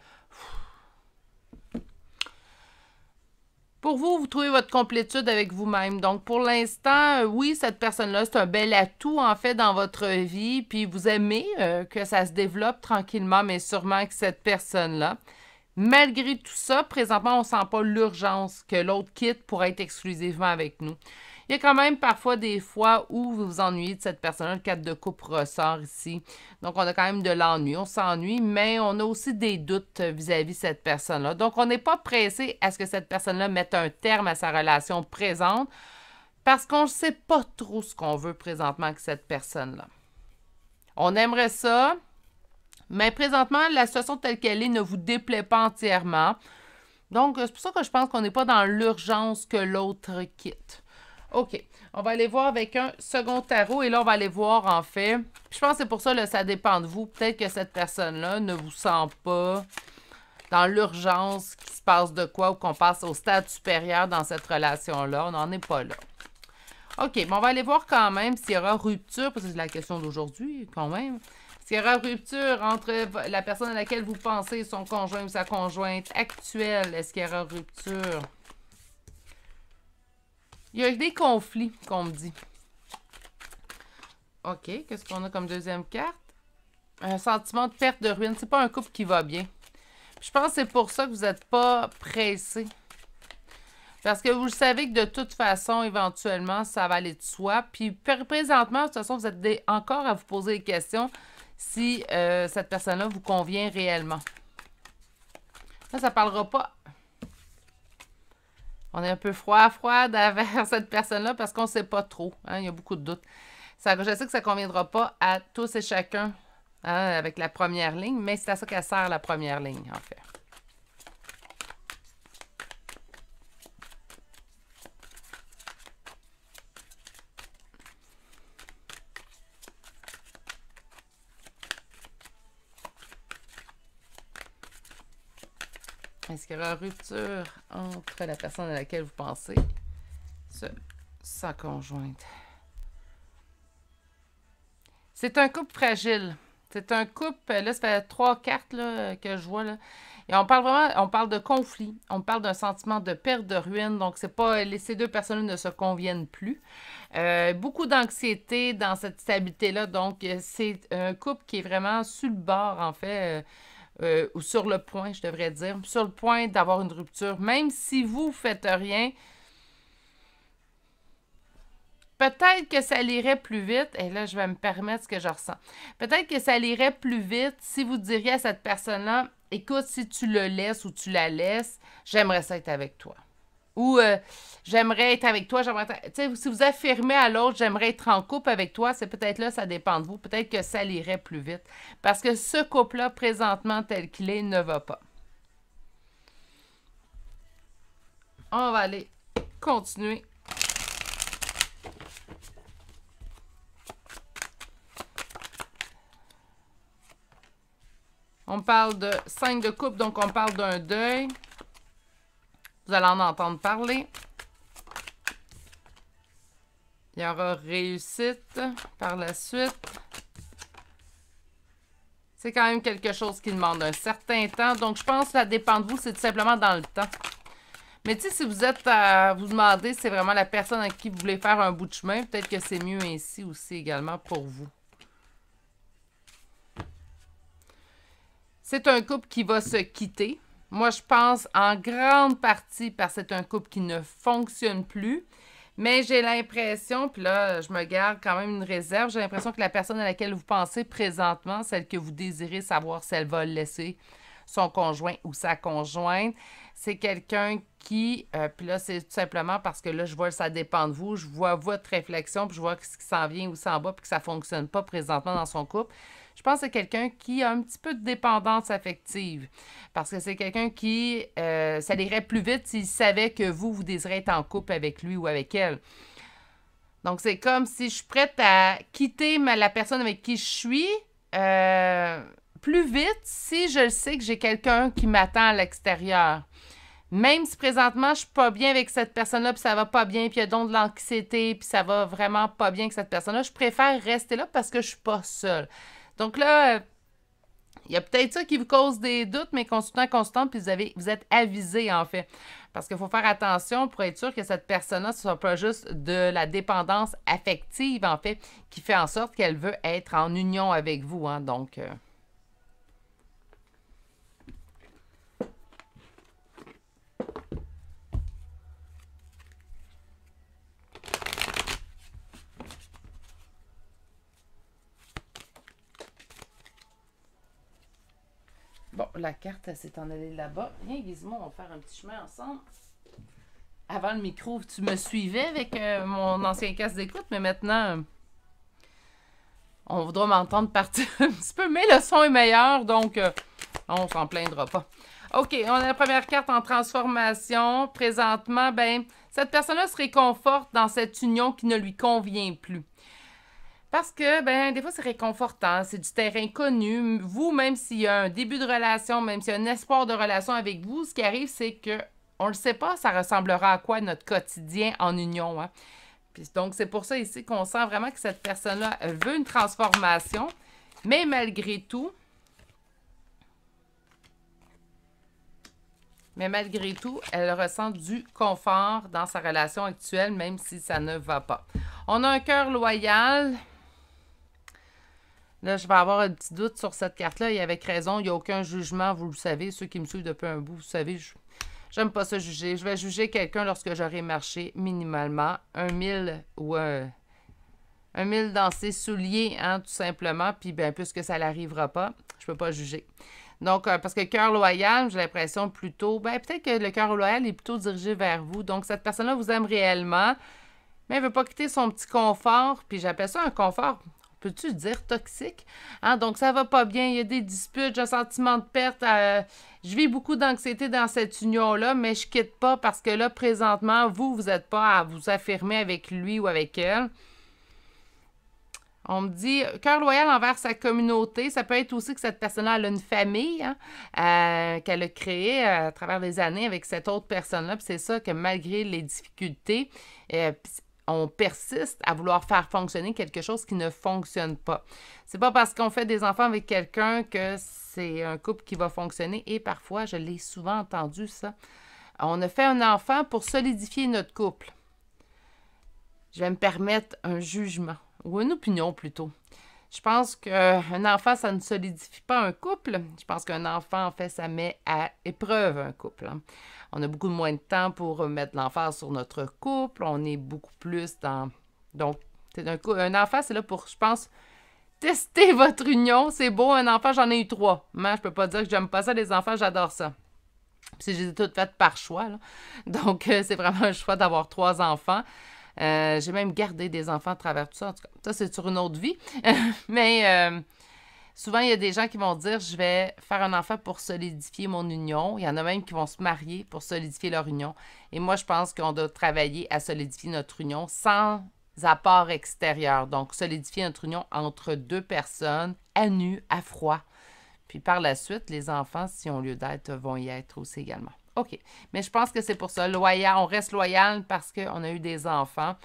Pour vous, vous trouvez votre complétude avec vous-même. Donc, pour l'instant, oui, cette personne-là, c'est un bel atout, en fait, dans votre vie. Puis, vous aimez que ça se développe tranquillement, mais sûrement que cette personne-là. Malgré tout ça, présentement, on ne sent pas l'urgence que l'autre quitte pour être exclusivement avec nous. Il y a quand même parfois des fois où vous vous ennuyez de cette personne-là. Le 4 de coupe ressort ici. Donc, on a quand même de l'ennui. On s'ennuie, mais on a aussi des doutes vis-à-vis de cette personne-là. Donc, on n'est pas pressé à ce que cette personne-là mette un terme à sa relation présente parce qu'on ne sait pas trop ce qu'on veut présentement avec cette personne-là. On aimerait ça, mais présentement, la situation telle qu'elle est ne vous déplaît pas entièrement. Donc, c'est pour ça que je pense qu'on n'est pas dans l'urgence que l'autre quitte. OK, on va aller voir avec un second tarot et là, on va aller voir en fait. Je pense que c'est pour ça, là, ça dépend de vous. Peut-être que cette personne-là ne vous sent pas dans l'urgence qu'il se passe de quoi ou qu'on passe au stade supérieur dans cette relation-là. On n'en est pas là. OK, bon, on va aller voir quand même s'il y aura rupture, parce que c'est la question d'aujourd'hui quand même. S'il y aura rupture entre la personne à laquelle vous pensez, son conjoint ou sa conjointe actuelle, est-ce qu'il y aura rupture? Il y a des conflits, qu'on me dit. OK, qu'est-ce qu'on a comme deuxième carte? Un sentiment de perte de ruine. C'est pas un couple qui va bien. Je pense que c'est pour ça que vous n'êtes pas pressé. Parce que vous le savez que de toute façon, éventuellement, ça va aller de soi. Puis présentement, de toute façon, vous êtes encore à vous poser des questions si cette personne-là vous convient réellement. Là, ça ne parlera pas. On est un peu froide envers cette personne-là parce qu'on ne sait pas trop. Hein, il y a beaucoup de doutes. Je sais que ça ne conviendra pas à tous et chacun avec la première ligne, mais c'est à ça qu'elle sert la première ligne, en fait. Est-ce qu'il y aura rupture entre la personne à laquelle vous pensez, sa conjointe? C'est un couple fragile. C'est un couple, là, ça fait 3 cartes là, que je vois. Là. Et on parle de conflit. On parle d'un sentiment de perte de ruine. Donc, c'est pas, ces deux personnes ne se conviennent plus. Beaucoup d'anxiété dans cette stabilité-là. Donc, c'est un couple qui est vraiment sur le bord, en fait. Ou sur le point, je devrais dire, sur le point d'avoir une rupture. Même si vous ne faites rien, peut-être que ça irait plus vite, et là, je vais me permettre ce que je ressens. Peut-être que ça irait plus vite si vous diriez à cette personne-là, écoute, si tu le laisses ou tu la laisses, j'aimerais ça être avec toi. Ou j'aimerais être avec toi, si vous affirmez à l'autre, j'aimerais être en couple avec toi, c'est peut-être là, ça dépend de vous. Peut-être que ça irait plus vite. Parce que ce couple-là, présentement, tel qu'il est, ne va pas. On va aller continuer. On parle de 5 de coupe, donc on parle d'un deuil. Vous allez en entendre parler. Il y aura réussite par la suite. C'est quand même quelque chose qui demande un certain temps. Donc, je pense que ça dépend de vous. C'est tout simplement dans le temps. Mais tu sais, si vous êtes à vous demander si c'est vraiment la personne avec qui vous voulez faire un bout de chemin, peut-être que c'est mieux ainsi aussi également pour vous. C'est un couple qui va se quitter. Moi, je pense en grande partie parce que c'est un couple qui ne fonctionne plus. Mais j'ai l'impression, puis là, je me garde quand même une réserve, j'ai l'impression que la personne à laquelle vous pensez présentement, celle que vous désirez savoir si elle va laisser son conjoint ou sa conjointe, c'est quelqu'un qui, puis là, c'est tout simplement parce que là, je vois que ça dépend de vous, je vois votre réflexion, puis je vois ce qui s'en vient ou s'en va, puis que ça ne fonctionne pas présentement dans son couple. Je pense que c'est quelqu'un qui a un petit peu de dépendance affective. Parce que c'est quelqu'un qui, ça irait plus vite s'il savait que vous désirez être en couple avec lui ou avec elle. Donc, c'est comme si je suis prête à quitter la personne avec qui je suis plus vite si je sais que j'ai quelqu'un qui m'attend à l'extérieur. Même si présentement, je suis pas bien avec cette personne-là, puis ça va pas bien, puis il y a donc de l'anxiété, puis ça va vraiment pas bien avec cette personne-là, je préfère rester là parce que je suis pas seule. Donc là, il y a peut-être ça qui vous cause des doutes, mais consultant, puis vous êtes avisé, en fait. Parce qu'il faut faire attention pour être sûr que cette personne-là, ce ne soit pas juste de la dépendance affective, en fait, qui fait en sorte qu'elle veut être en union avec vous. Hein, donc, bon, la carte, elle s'est en allée là-bas. Viens, Gizmo, on va faire un petit chemin ensemble. Avant le micro, tu me suivais avec mon ancien casque d'écoute, mais maintenant, on voudra m'entendre partir un petit peu. Mais le son est meilleur, donc on s'en plaindra pas. OK, on a la première carte en transformation. Présentement, ben, cette personne-là se réconforte dans cette union qui ne lui convient plus. Parce que, ben, des fois, c'est réconfortant, c'est du terrain connu. Vous, même s'il y a un début de relation, même s'il y a un espoir de relation avec vous, ce qui arrive, c'est que on ne le sait pas, ça ressemblera à quoi notre quotidien en union. Hein? Puis, donc, c'est pour ça ici qu'on sent vraiment que cette personne-là veut une transformation, mais malgré tout, elle ressent du confort dans sa relation actuelle, même si ça ne va pas. On a un cœur loyal. Là, je vais avoir un petit doute sur cette carte-là. Et avec raison, il n'y a aucun jugement, vous le savez. Ceux qui me suivent depuis un bout, vous savez, j'aime pas ça juger. Je vais juger quelqu'un lorsque j'aurai marché minimalement 1000 ou 1000 dans ses souliers, hein, tout simplement. Puis, bien, puisque ça n'arrivera pas, je peux pas juger. Donc, parce que cœur loyal, j'ai l'impression plutôt... Ben, peut-être que le cœur loyal est plutôt dirigé vers vous. Donc, cette personne-là vous aime réellement, mais elle ne veut pas quitter son petit confort. Puis, j'appelle ça un confort... Peux-tu dire toxique? Hein? Donc, ça va pas bien. Il y a des disputes, j'ai un sentiment de perte. Je vis beaucoup d'anxiété dans cette union-là, mais je quitte pas parce que là, présentement, vous n'êtes pas à vous affirmer avec lui ou avec elle. On me dit, cœur loyal envers sa communauté. Ça peut être aussi que cette personne-là, elle a une famille hein, qu'elle a créée à travers les années avec cette autre personne-là. Puis c'est ça que malgré les difficultés, on persiste à vouloir faire fonctionner quelque chose qui ne fonctionne pas. C'est pas parce qu'on fait des enfants avec quelqu'un que c'est un couple qui va fonctionner. Et parfois, je l'ai souvent entendu, ça. On a fait un enfant pour solidifier notre couple. Je vais me permettre un jugement, ou une opinion plutôt. Je pense qu'un enfant, ça ne solidifie pas un couple. Je pense qu'un enfant, en fait, ça met à épreuve un couple. Hein. On a beaucoup moins de temps pour mettre l'emphase sur notre couple. On est beaucoup plus dans... Donc, un enfant, c'est là pour, je pense, tester votre union. C'est beau, un enfant, j'en ai eu 3. Mais je peux pas dire que j'aime pas ça, les enfants, j'adore ça. Puis je les ai toutes faites par choix. Là. Donc, c'est vraiment un choix d'avoir 3 enfants. J'ai même gardé des enfants à travers tout ça. En tout cas, ça, c'est sur une autre vie. Mais souvent, il y a des gens qui vont dire, je vais faire un enfant pour solidifier mon union. Il y en a même qui vont se marier pour solidifier leur union. Et moi, je pense qu'on doit travailler à solidifier notre union sans apport extérieur. Donc, solidifier notre union entre 2 personnes, à nu, à froid. Puis par la suite, les enfants, si ont lieu d'être, vont y être aussi également. OK. Mais je pense que c'est pour ça. Loyal, on reste loyal parce qu'on a eu des enfants.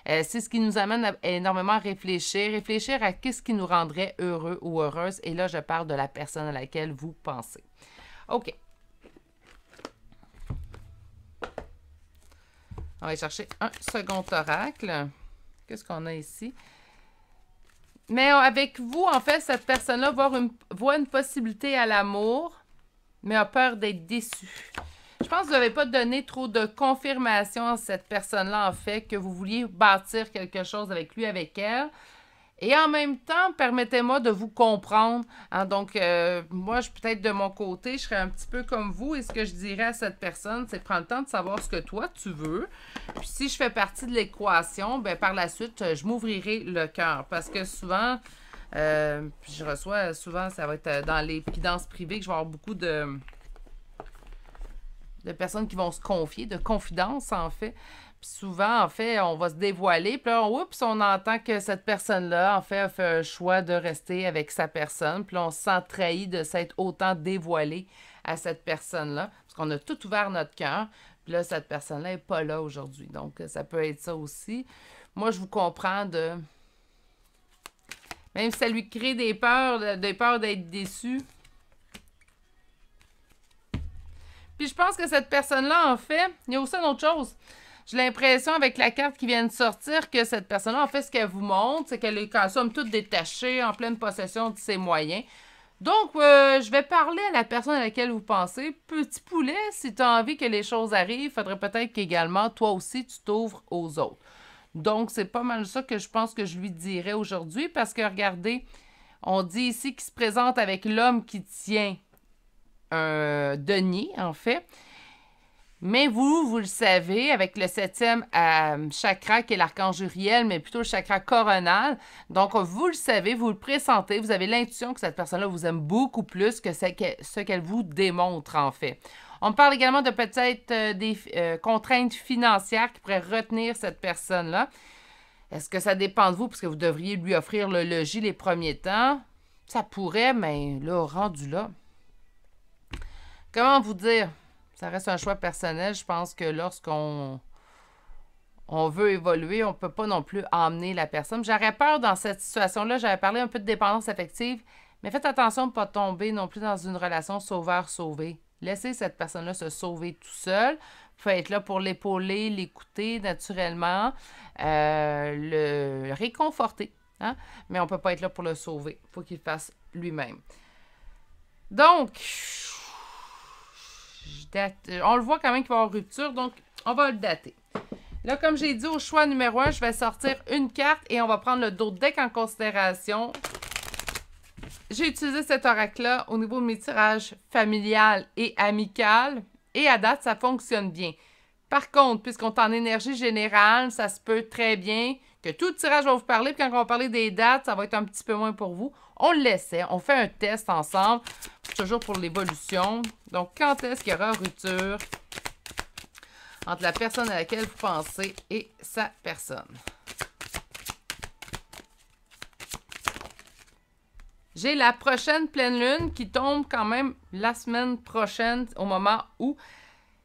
C'est ce qui nous amène énormément à réfléchir. Réfléchir à qu'est-ce qui nous rendrait heureux ou heureuse. Et là, je parle de la personne à laquelle vous pensez. OK. On va aller chercher un second oracle. Qu'est-ce qu'on a ici? Mais avec vous, en fait, cette personne-là voit une possibilité à l'amour, mais a peur d'être déçue. Je pense que vous n'avez pas donné trop de confirmation à cette personne-là, en fait, que vous vouliez bâtir quelque chose avec lui, avec elle. Et en même temps, permettez-moi de vous comprendre. Hein, donc, moi, peut-être de mon côté, je serais un petit peu comme vous. Et ce que je dirais à cette personne, c'est prendre le temps de savoir ce que toi, tu veux. Puis si je fais partie de l'équation, ben par la suite, je m'ouvrirai le cœur. Parce que souvent, je reçois souvent, ça va être dans les pidances privées que je vais avoir beaucoup de personnes qui vont se confier, de confidences, en fait. Puis souvent, en fait, on va se dévoiler. Puis là, oups, on entend que cette personne-là, en fait, a fait un choix de rester avec sa personne. Puis là, on se sent trahi de s'être autant dévoilé à cette personne-là. Parce qu'on a tout ouvert notre cœur. Puis là, cette personne-là n'est pas là aujourd'hui. Donc, ça peut être ça aussi. Moi, je vous comprends de... Même si ça lui crée des peurs d'être déçu. Puis je pense que cette personne-là, en fait, il y a aussi une autre chose. J'ai l'impression, avec la carte qui vient de sortir, que cette personne-là, en fait, ce qu'elle vous montre, c'est qu'elle est, quand somme toute, détachée, en pleine possession de ses moyens. Donc, je vais parler à la personne à laquelle vous pensez. Petit poulet, si tu as envie que les choses arrivent, il faudrait peut-être qu'également, toi aussi, tu t'ouvres aux autres. Donc, c'est pas mal ça que je pense que je lui dirais aujourd'hui, parce que, regardez, on dit ici qu'il se présente avec l'homme qui tient un denier, en fait. Mais vous le savez, avec le 7e chakra, qui est l'archange Uriel, mais plutôt le chakra coronal. Donc, vous le savez, vous le pressentez, vous avez l'intuition que cette personne-là vous aime beaucoup plus que ce qu'elle vous démontre, en fait. On parle également de peut-être des contraintes financières qui pourraient retenir cette personne-là. Est-ce que ça dépend de vous, parce que vous devriez lui offrir le logis les premiers temps? Ça pourrait, mais là, rendu là. Comment vous dire? Ça reste un choix personnel. Je pense que lorsqu'on veut évoluer, on ne peut pas non plus emmener la personne. J'aurais peur dans cette situation-là. J'avais parlé un peu de dépendance affective, mais faites attention de ne pas tomber non plus dans une relation sauveur-sauvé. Laissez cette personne-là se sauver tout seul. Vous pouvez être là pour l'épauler, l'écouter naturellement, le réconforter. Hein? Mais on ne peut pas être là pour le sauver. Il faut qu'il le fasse lui-même. Donc, on le voit quand même qu'il va y avoir rupture, donc on va le dater. Là, comme j'ai dit, au choix numéro 1, je vais sortir une carte et on va prendre le dos de deck en considération. J'ai utilisé cet oracle-là au niveau de mes tirages familial et amical. Et à date, ça fonctionne bien. Par contre, puisqu'on est en énergie générale, ça se peut très bien que tout le tirage va vous parler. Puis quand on va parler des dates, ça va être un petit peu moins pour vous. On le laissait. On fait un test ensemble. Toujours pour l'évolution. Donc, quand est-ce qu'il y aura rupture entre la personne à laquelle vous pensez et sa personne? J'ai la prochaine pleine lune qui tombe quand même la semaine prochaine au moment où...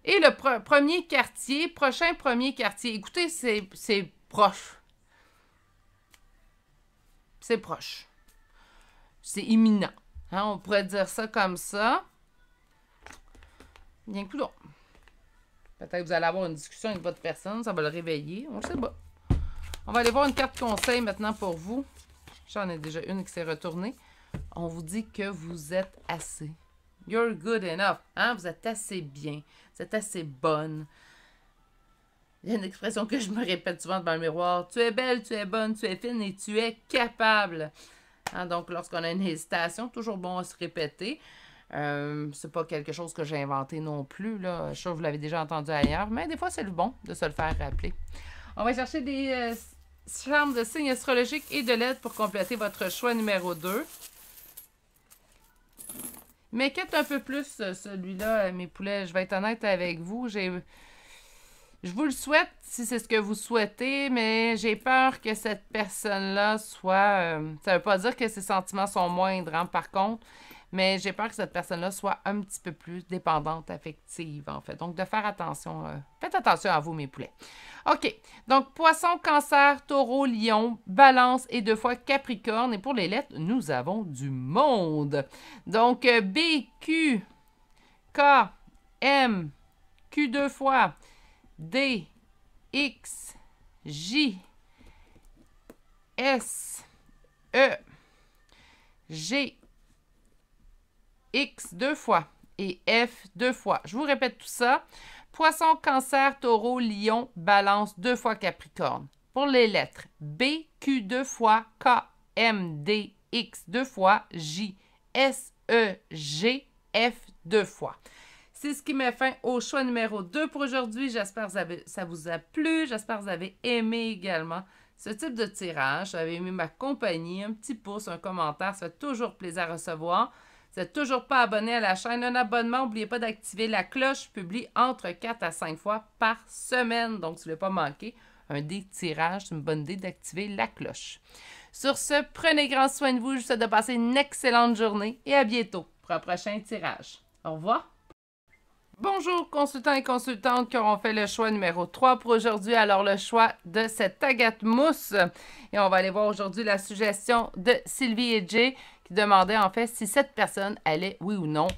Et le prochain premier quartier. Écoutez, c'est proche. C'est proche. C'est imminent. Hein, on pourrait dire ça comme ça. Bien que donc. Peut-être que vous allez avoir une discussion avec votre personne. Ça va le réveiller. On ne sait pas. On va aller voir une carte conseil maintenant pour vous. J'en ai déjà une qui s'est retournée. On vous dit que vous êtes assez. You're good enough. Hein? Vous êtes assez bien. Vous êtes assez bonne. Il y a une expression que je me répète souvent devant le miroir. Tu es belle, tu es bonne, tu es fine et tu es capable. Hein? Donc, lorsqu'on a une hésitation, toujours bon à se répéter. C'est pas quelque chose que j'ai inventé non plus. Là. Je suis sûre que vous l'avez déjà entendu ailleurs. Mais des fois, c'est le bon de se le faire rappeler. On va chercher des charmes de signes astrologiques et de lettres pour compléter votre choix numéro 2. Mais qu'est-ce un peu plus celui-là, mes poulets. Je vais être honnête avec vous. Je vous le souhaite si c'est ce que vous souhaitez, mais j'ai peur que cette personne-là soit... ça ne veut pas dire que ses sentiments sont moindres, hein, par contre, mais j'ai peur que cette personne-là soit un petit peu plus dépendante affective, en fait. Donc, de faire attention. Faites attention à vous, mes poulets. OK. Donc, Poisson, Cancer, Taureau, Lion, Balance et 2 fois Capricorne. Et pour les lettres, nous avons du monde. Donc, B, Q, K, M, Q 2 fois, D, X, J, S, E, G, X 2 fois et F 2 fois. Je vous répète tout ça. Poisson, Cancer, Taureau, Lion, Balance 2 fois Capricorne. Pour les lettres, B, Q 2 fois, K, M, D, X 2 fois, J, S, E, G, F 2 fois. C'est ce qui met fin au choix numéro 2 pour aujourd'hui. J'espère que ça vous a plu. J'espère que vous avez aimé également ce type de tirage. Vous avez aimé ma compagnie. Un petit pouce, un commentaire. Ça fait toujours plaisir à recevoir. Vous n'êtes toujours pas abonné à la chaîne, un abonnement, n'oubliez pas d'activer la cloche. Je publie entre 4 à 5 fois par semaine. Donc, si vous ne voulez pas manquer un des tirages, c'est une bonne idée d'activer la cloche. Sur ce, prenez grand soin de vous. Je vous souhaite de passer une excellente journée et à bientôt pour un prochain tirage. Au revoir. Bonjour consultants et consultantes qui auront fait le choix numéro 3 pour aujourd'hui. Alors le choix de cette agate mousse. Et on va aller voir aujourd'hui la suggestion de Sylvie et Jay qui demandait en fait si cette personne allait, oui ou non,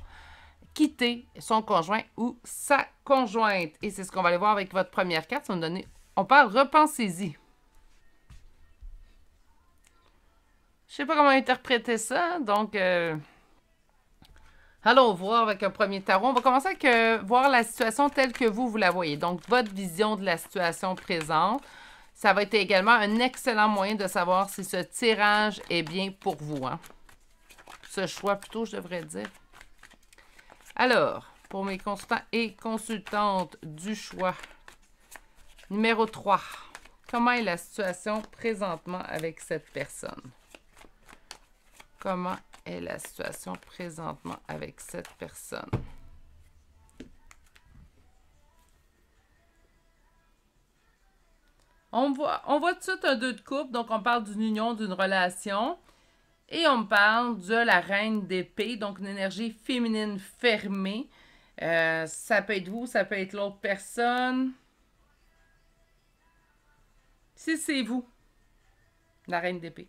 quitter son conjoint ou sa conjointe. Et c'est ce qu'on va aller voir avec votre première carte. Ça va nous donner... On parle repensez-y. Je sais pas comment interpréter ça, donc allons voir avec un premier tarot. On va commencer avec voir la situation telle que vous la voyez. Donc, votre vision de la situation présente. Ça va être également un excellent moyen de savoir si ce tirage est bien pour vous. Hein? Ce choix, plutôt, je devrais dire. Alors, pour mes consultants et consultantes du choix, numéro 3. Comment est la situation présentement avec cette personne? Comment est la situation présentement avec cette personne? On voit tout de suite un 2 de coupe, donc on parle d'une union, d'une relation. Et on me parle de la reine d'épée, donc une énergie féminine fermée. Ça peut être vous, ça peut être l'autre personne. Si c'est vous, la reine d'épée.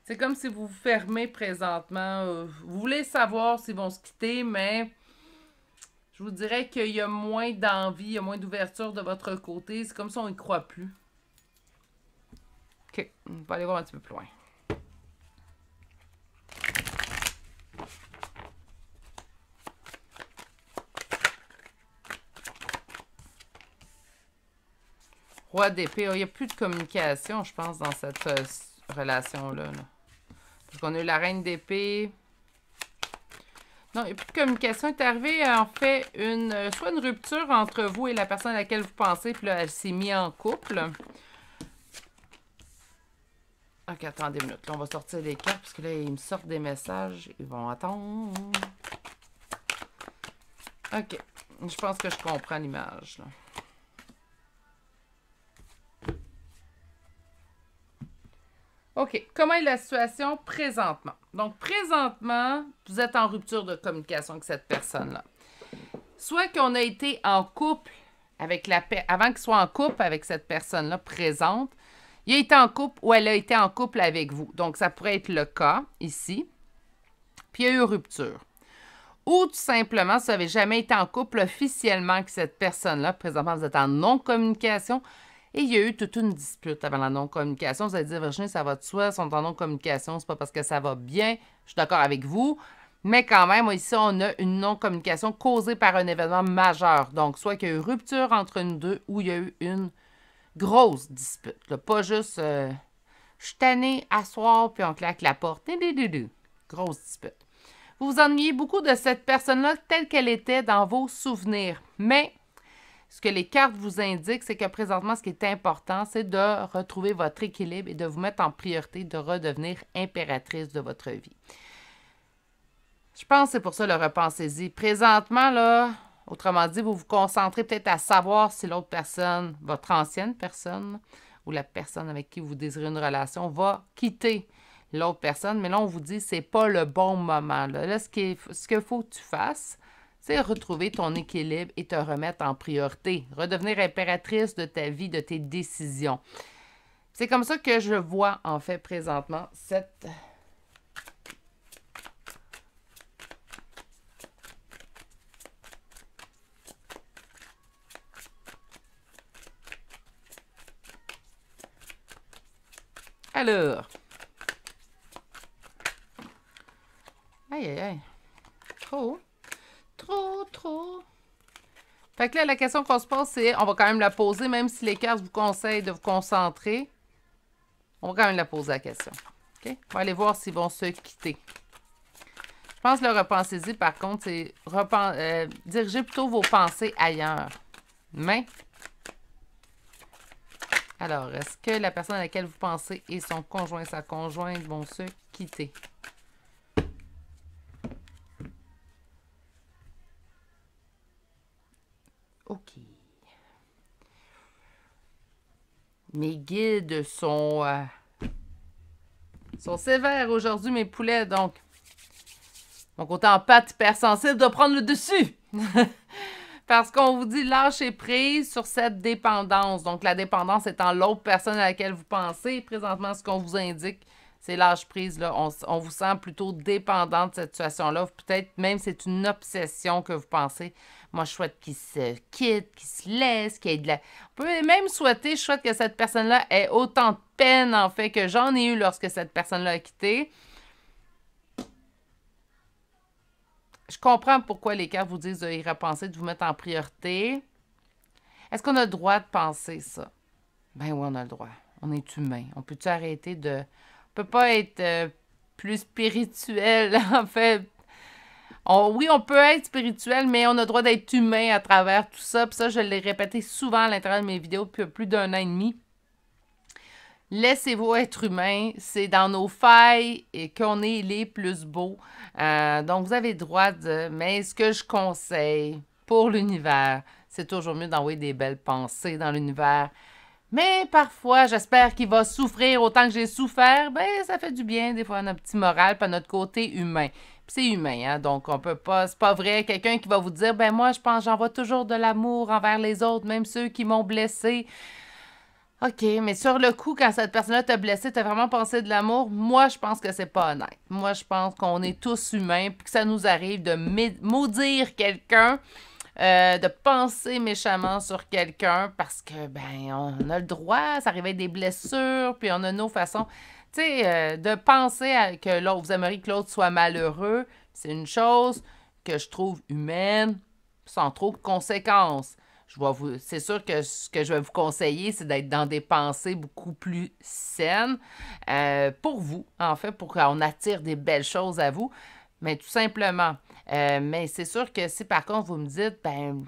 C'est comme si vous vous fermez présentement. Vous voulez savoir s'ils vont se quitter, mais je vous dirais qu'il y a moins d'envie, il y a moins d'ouverture de votre côté. C'est comme si on n'y croit plus. OK, on va aller voir un petit peu plus loin. Roi d'épée. Il n'y a plus de communication, je pense, dans cette relation-là. Là. Parce qu'on a eu la reine d'épée. Non, il n'y a plus de communication. Il est arrivé, en fait, soit une rupture entre vous et la personne à laquelle vous pensez, puis là, elle s'est mise en couple. OK, attendez une minute. Là, on va sortir les cartes, parce que là, ils me sortent des messages. Ils vont attendre. OK. Je pense que je comprends l'image, là. OK. Comment est la situation présentement? Donc, présentement, vous êtes en rupture de communication avec cette personne-là. Soit qu'on a été en couple avec avant qu'il soit en couple avec cette personne-là présente, il a été en couple ou elle a été en couple avec vous. Donc, ça pourrait être le cas ici. Puis, il y a eu rupture. Ou tout simplement, si vous n'avez jamais été en couple officiellement avec cette personne-là, présentement, vous êtes en non-communication et il y a eu toute une dispute avant la non-communication. Vous allez dire, Virginie, ça va de soi, ils sont en non-communication, c'est pas parce que ça va bien. Je suis d'accord avec vous. Mais quand même, ici, on a une non-communication causée par un événement majeur. Donc, soit qu'il y a eu rupture entre nous deux ou il y a eu une grosse dispute. Là. Pas juste, je suis tannée, asseoir, puis on claque la porte. Grosse dispute. Vous vous ennuyez beaucoup de cette personne-là telle qu'elle était dans vos souvenirs. Mais ce que les cartes vous indiquent, c'est que présentement, ce qui est important, c'est de retrouver votre équilibre et de vous mettre en priorité, de redevenir impératrice de votre vie. Je pense que c'est pour ça le repensez-y. Présentement, là, autrement dit, vous vous concentrez peut-être à savoir si l'autre personne, votre ancienne personne, ou la personne avec qui vous désirez une relation, va quitter l'autre personne. Mais là, on vous dit, c'est pas le bon moment. Là, ce qu'il faut que tu fasses, c'est retrouver ton équilibre et te remettre en priorité. Redevenir impératrice de ta vie, de tes décisions. C'est comme ça que je vois, en fait, présentement, cette... Alors... Aïe, aïe, aïe. Trop. Fait que là, la question qu'on se pose, c'est, on va quand même la poser, même si les cartes vous conseillent de vous concentrer. On va quand même la poser la question. OK? On va aller voir s'ils vont se quitter. Je pense que le repensez-y, par contre, c'est diriger plutôt vos pensées ailleurs. Mais, alors, est-ce que la personne à laquelle vous pensez et son conjoint, sa conjointe vont se quitter? OK. Mes guides sont sévères aujourd'hui, mes poulets. Donc, mon côté empathe hypersensible doit prendre le dessus. Parce qu'on vous dit lâcher prise sur cette dépendance. Donc, la dépendance étant l'autre personne à laquelle vous pensez. Présentement, ce qu'on vous indique, c'est lâche prise, là. On vous sent plutôt dépendant de cette situation-là. Peut-être même c'est une obsession que vous pensez. Moi, je souhaite qu'il se quitte, qu'il se laisse, qu'il y ait de la... On peut même souhaiter, je souhaite que cette personne-là ait autant de peine, en fait, que j'en ai eu lorsque cette personne-là a quitté. Je comprends pourquoi les cartes vous disent de y repenser, de vous mettre en priorité. Est-ce qu'on a le droit de penser ça? Ben oui, on a le droit. On est humain. On peut-tu arrêter de... On peut pas être plus spirituel, en fait. Oui, on peut être spirituel, mais on a le droit d'être humain à travers tout ça. Puis ça, je l'ai répété souvent à l'intérieur de mes vidéos depuis plus d'1 an et demi. Laissez-vous être humain. C'est dans nos failles et qu'on est les plus beaux. Donc, vous avez le droit de... Mais ce que je conseille pour l'univers, c'est toujours mieux d'envoyer des belles pensées dans l'univers. Mais parfois, j'espère qu'il va souffrir autant que j'ai souffert. Ben, ça fait du bien, des fois, à notre petit moral, puis à notre côté humain. Puis c'est humain, hein, donc on peut pas... C'est pas vrai, quelqu'un qui va vous dire, ben moi, je pense, j'envoie toujours de l'amour envers les autres, même ceux qui m'ont blessé. OK, mais sur le coup, quand cette personne-là t'a blessé, t'as vraiment pensé de l'amour, moi, je pense que c'est pas honnête. Moi, je pense qu'on est tous humains, puis que ça nous arrive de maudire quelqu'un, de penser méchamment sur quelqu'un parce que, ben, on a le droit, ça arrive avec des blessures, puis on a nos façons. Tu sais, de penser que l'autre, vous aimeriez que l'autre soit malheureux, c'est une chose que je trouve humaine, sans trop de conséquences. C'est sûr que ce que je vais vous conseiller, c'est d'être dans des pensées beaucoup plus saines pour vous, en fait, pour qu'on attire des belles choses à vous, mais tout simplement. Mais c'est sûr que si par contre vous me dites, ben,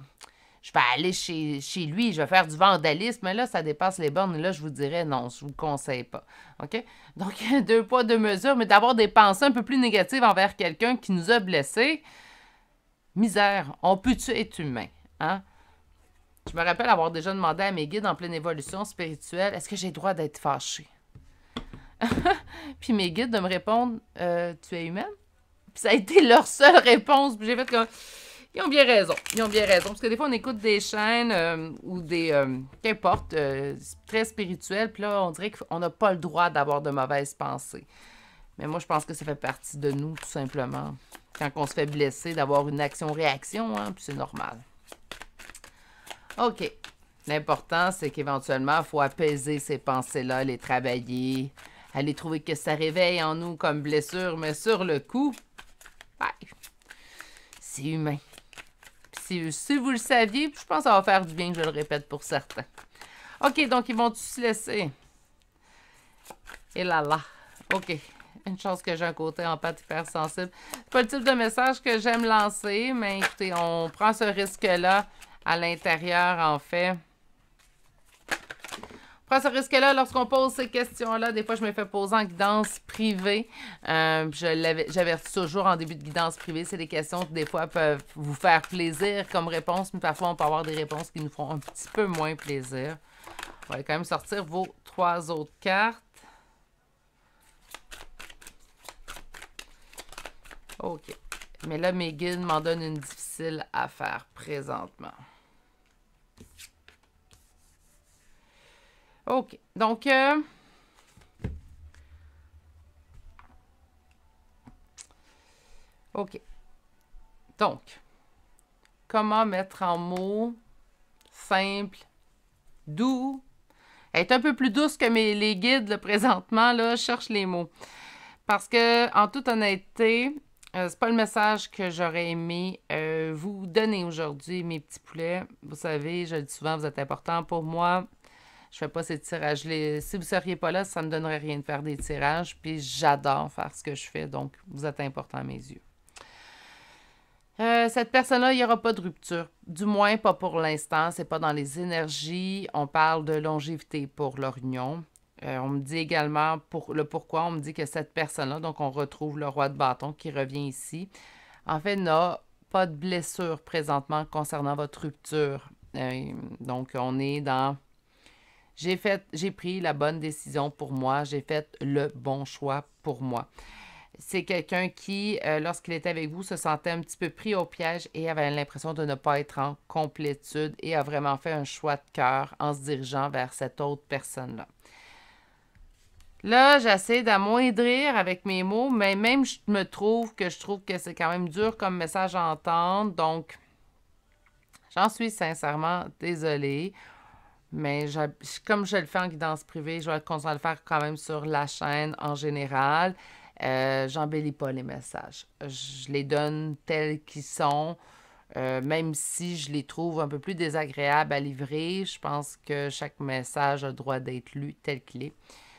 je vais aller chez lui, je vais faire du vandalisme, mais là, ça dépasse les bornes, et là, je vous dirais non, je vous le conseille pas. OK? Donc, 2 poids, 2 mesures, mais d'avoir des pensées un peu plus négatives envers quelqu'un qui nous a blessés, misère, on peut-tu être humain? Hein? Je me rappelle avoir déjà demandé à mes guides en pleine évolution spirituelle, est-ce que j'ai le droit d'être fâchée? Puis mes guides de me répondre, tu es humaine? Puis ça a été leur seule réponse. Puis j'ai fait comme, ils ont bien raison. Ils ont bien raison. Parce que des fois, on écoute des chaînes ou des, qu'importe, très spirituelles. Puis là, on dirait qu'on n'a pas le droit d'avoir de mauvaises pensées. Mais moi, je pense que ça fait partie de nous, tout simplement. Quand on se fait blesser, d'avoir une action-réaction, hein, puis c'est normal. OK. L'important, c'est qu'éventuellement, il faut apaiser ces pensées-là, les travailler, aller trouver que ça réveille en nous comme blessure, mais sur le coup, ben, c'est humain. Si vous le saviez, je pense que ça va faire du bien que je le répète pour certains. OK, donc ils vont tous se laisser. Et là là. OK. Une chance que j'ai un côté empathe hypersensible. C'est pas le type de message que j'aime lancer, mais écoutez, on prend ce risque-là à l'intérieur, en fait. On prend ce risque-là lorsqu'on pose ces questions-là. Des fois, je me fais poser en guidance privée. J'avertis toujours en début de guidance privée. C'est des questions qui, des fois, peuvent vous faire plaisir comme réponse, mais parfois, on peut avoir des réponses qui nous font un petit peu moins plaisir. On va quand même sortir vos 3 autres cartes. OK. Mais là, mes guides m'en donnent une difficile à faire présentement. OK. Donc, OK. Donc, comment mettre en mots simple, doux, être un peu plus douce que les guides, là, présentement, là, je cherche les mots. Parce que, en toute honnêteté, c'est pas le message que j'aurais aimé vous donner aujourd'hui, mes petits poulets. Vous savez, je le dis souvent, vous êtes importants pour moi. Je fais pas ces tirages. Si vous seriez pas là, ça me donnerait rien de faire des tirages. Puis j'adore faire ce que je fais, donc vous êtes important à mes yeux. Cette personne-là, il n'y aura pas de rupture. Du moins, pas pour l'instant. C'est pas dans les énergies. On parle de longévité pour leur union. On me dit également pourquoi. On me dit que cette personne-là, donc on retrouve le roi de bâton qui revient ici, en fait, n'a pas de blessure présentement concernant votre rupture. Donc, on est dans... J'ai pris la bonne décision pour moi. J'ai fait le bon choix pour moi. C'est quelqu'un qui, lorsqu'il était avec vous, se sentait un petit peu pris au piège et avait l'impression de ne pas être en complétude et a vraiment fait un choix de cœur en se dirigeant vers cette autre personne-là. Là, j'essaie d'amoindrir avec mes mots, mais même je trouve que c'est quand même dur comme message à entendre. Donc, j'en suis sincèrement désolée. Mais comme je le fais en guidance privée, je vais continuer à le faire quand même sur la chaîne en général. J'embellis pas les messages. Je les donne tels qu'ils sont. Même si je les trouve un peu plus désagréables à livrer, je pense que chaque message a le droit d'être lu tel qu'il est.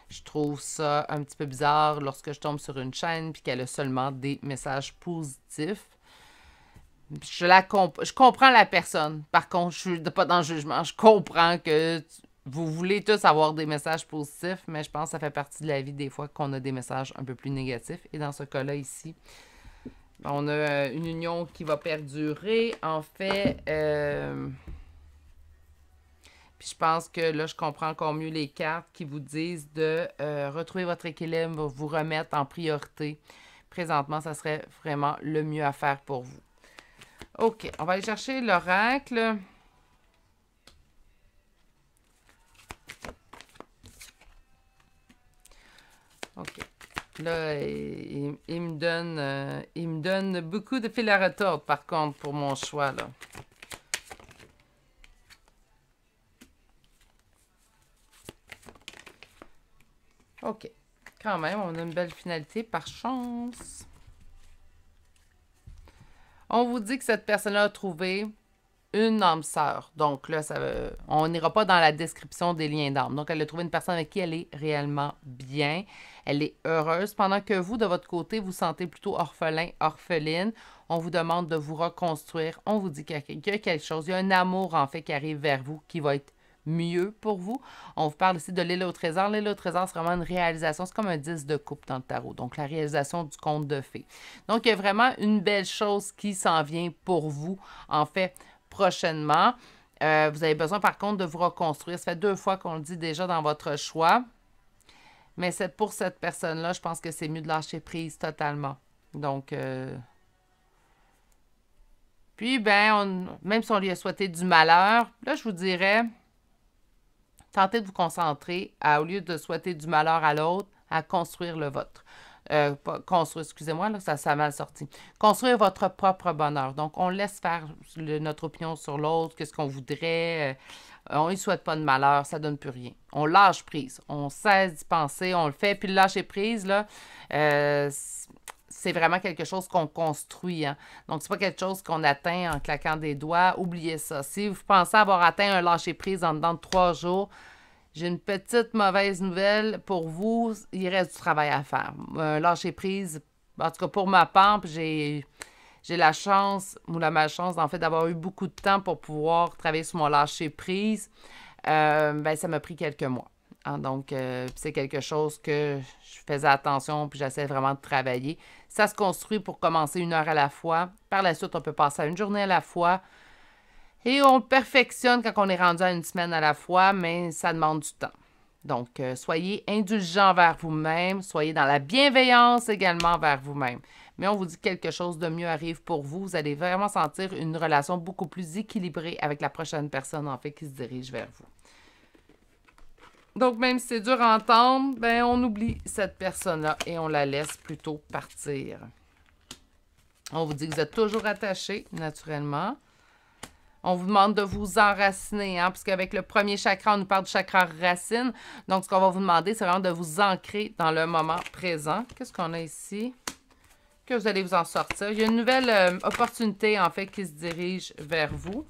Je trouve ça un petit peu bizarre lorsque je tombe sur une chaîne puis qu'elle a seulement des messages positifs. Je comprends la personne. Par contre, je suis pas dans le jugement. Je comprends que vous voulez tous avoir des messages positifs, mais je pense que ça fait partie de la vie des fois qu'on a des messages un peu plus négatifs. Et dans ce cas-là ici, on a une union qui va perdurer. En fait, puis je pense que là, je comprends encore mieux les cartes qui vous disent de retrouver votre équilibre, vous remettre en priorité. Présentement, ça serait vraiment le mieux à faire pour vous. OK, on va aller chercher l'oracle. OK. Là, il me donne beaucoup de fil à retordre, par contre, pour mon choix, là. OK. Quand même, on a une belle finalité, par chance. On vous dit que cette personne-là a trouvé une âme sœur. Donc là, on n'ira pas dans la description des liens d'âme. Donc, elle a trouvé une personne avec qui elle est réellement bien. Elle est heureuse. Pendant que vous, de votre côté, vous sentez plutôt orphelin, orpheline. On vous demande de vous reconstruire. On vous dit qu'il y a quelque chose. Il y a un amour, en fait, qui arrive vers vous, qui va être mieux pour vous. On vous parle ici de l'île au trésor. L'île au trésor, c'est vraiment une réalisation. C'est comme un 10 de coupe dans le tarot. Donc, la réalisation du conte de fées. Donc, il y a vraiment une belle chose qui s'en vient pour vous. En fait, prochainement. Vous avez besoin, par contre, de vous reconstruire. Ça fait 2 fois qu'on le dit déjà dans votre choix. Mais pour cette personne-là, je pense que c'est mieux de lâcher prise totalement. Donc, puis, même si on lui a souhaité du malheur, là, je vous dirais, tentez de vous concentrer, au lieu de souhaiter du malheur à l'autre, à construire le vôtre. Construire, excusez-moi, là, ça a mal sorti. Construire votre propre bonheur. Donc, on laisse faire notre opinion sur l'autre, qu'est-ce qu'on voudrait. On ne souhaite pas de malheur, ça ne donne plus rien. On lâche prise. On cesse d'y penser, on le fait. Puis le lâcher prise, là, c'est vraiment quelque chose qu'on construit. Hein. Donc, c'est pas quelque chose qu'on atteint en claquant des doigts. Oubliez ça. Si vous pensez avoir atteint un lâcher prise en dedans de 3 jours, j'ai une petite mauvaise nouvelle pour vous. Il reste du travail à faire. Lâcher prise, en tout cas pour ma part, j'ai la chance ou la malchance, en fait, d'avoir eu beaucoup de temps pour pouvoir travailler sur mon lâcher prise. Ça m'a pris quelques mois. Hein, donc, c'est quelque chose que je faisais attention puis j'essaie vraiment de travailler. Ça se construit pour commencer 1 heure à la fois. Par la suite, on peut passer à 1 journée à la fois. Et on le perfectionne quand on est rendu à 1 semaine à la fois, mais ça demande du temps. Donc, soyez indulgents envers vous-même, soyez dans la bienveillance également envers vous-même. Mais on vous dit que quelque chose de mieux arrive pour vous. Vous allez vraiment sentir une relation beaucoup plus équilibrée avec la prochaine personne, en fait, qui se dirige vers vous. Donc, même si c'est dur à entendre, on oublie cette personne-là et on la laisse plutôt partir. On vous dit que vous êtes toujours attaché, naturellement. On vous demande de vous enraciner, hein, parce qu'avec le premier chakra, on nous parle du chakra racine. Donc, ce qu'on va vous demander, c'est vraiment de vous ancrer dans le moment présent. Qu'est-ce qu'on a ici? Que vous allez vous en sortir. Il y a une nouvelle opportunité, en fait, qui se dirige vers vous.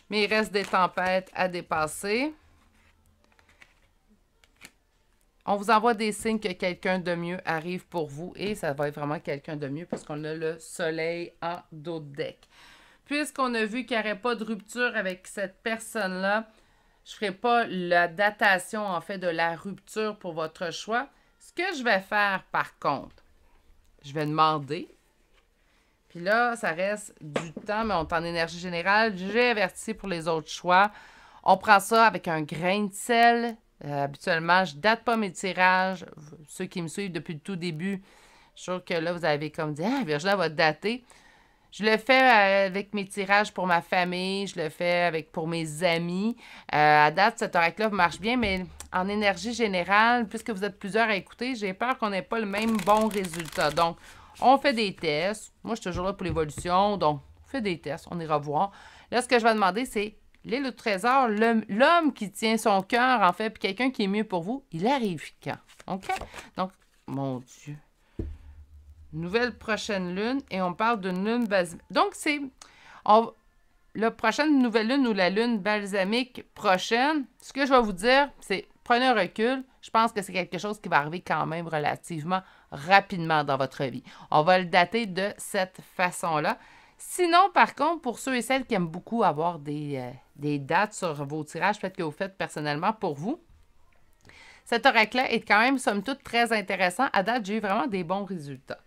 Mais il reste des tempêtes à dépasser. On vous envoie des signes que quelqu'un de mieux arrive pour vous et ça va être vraiment quelqu'un de mieux parce qu'on a le soleil en dos de deck. Puisqu'on a vu qu'il n'y aurait pas de rupture avec cette personne-là, je ne ferai pas la datation en fait de la rupture pour votre choix. Ce que je vais faire par contre, je vais demander, puis là ça reste du temps, mais on est en énergie générale, j'ai averti pour les autres choix. On prend ça avec un grain de sel. Habituellement, je ne date pas mes tirages. Ceux qui me suivent depuis le tout début, je suis sûre que là, vous avez comme dit « Ah, Virginie va dater. » Je le fais avec mes tirages pour ma famille, je le fais pour mes amis. À date, cet oracle-là marche bien, mais en énergie générale, puisque vous êtes plusieurs à écouter, j'ai peur qu'on n'ait pas le même bon résultat. Donc, on fait des tests. Moi, je suis toujours là pour l'évolution, donc on fait des tests, on ira voir. Là, ce que je vais demander, c'est l'île au trésor, l'homme qui tient son cœur, en fait, puis quelqu'un qui est mieux pour vous, il arrive quand? OK? Donc, mon Dieu. Nouvelle prochaine lune, et on parle d'une lune balsamique. Donc, c'est la prochaine nouvelle lune ou la lune balsamique prochaine. Ce que je vais vous dire, c'est prenez un recul. Je pense que c'est quelque chose qui va arriver quand même relativement rapidement dans votre vie. On va le dater de cette façon-là. Sinon, par contre, pour ceux et celles qui aiment beaucoup avoir des dates sur vos tirages, peut-être que vous faites personnellement pour vous, cet oracle-là est quand même, somme toute, très intéressant. À date, j'ai eu vraiment des bons résultats.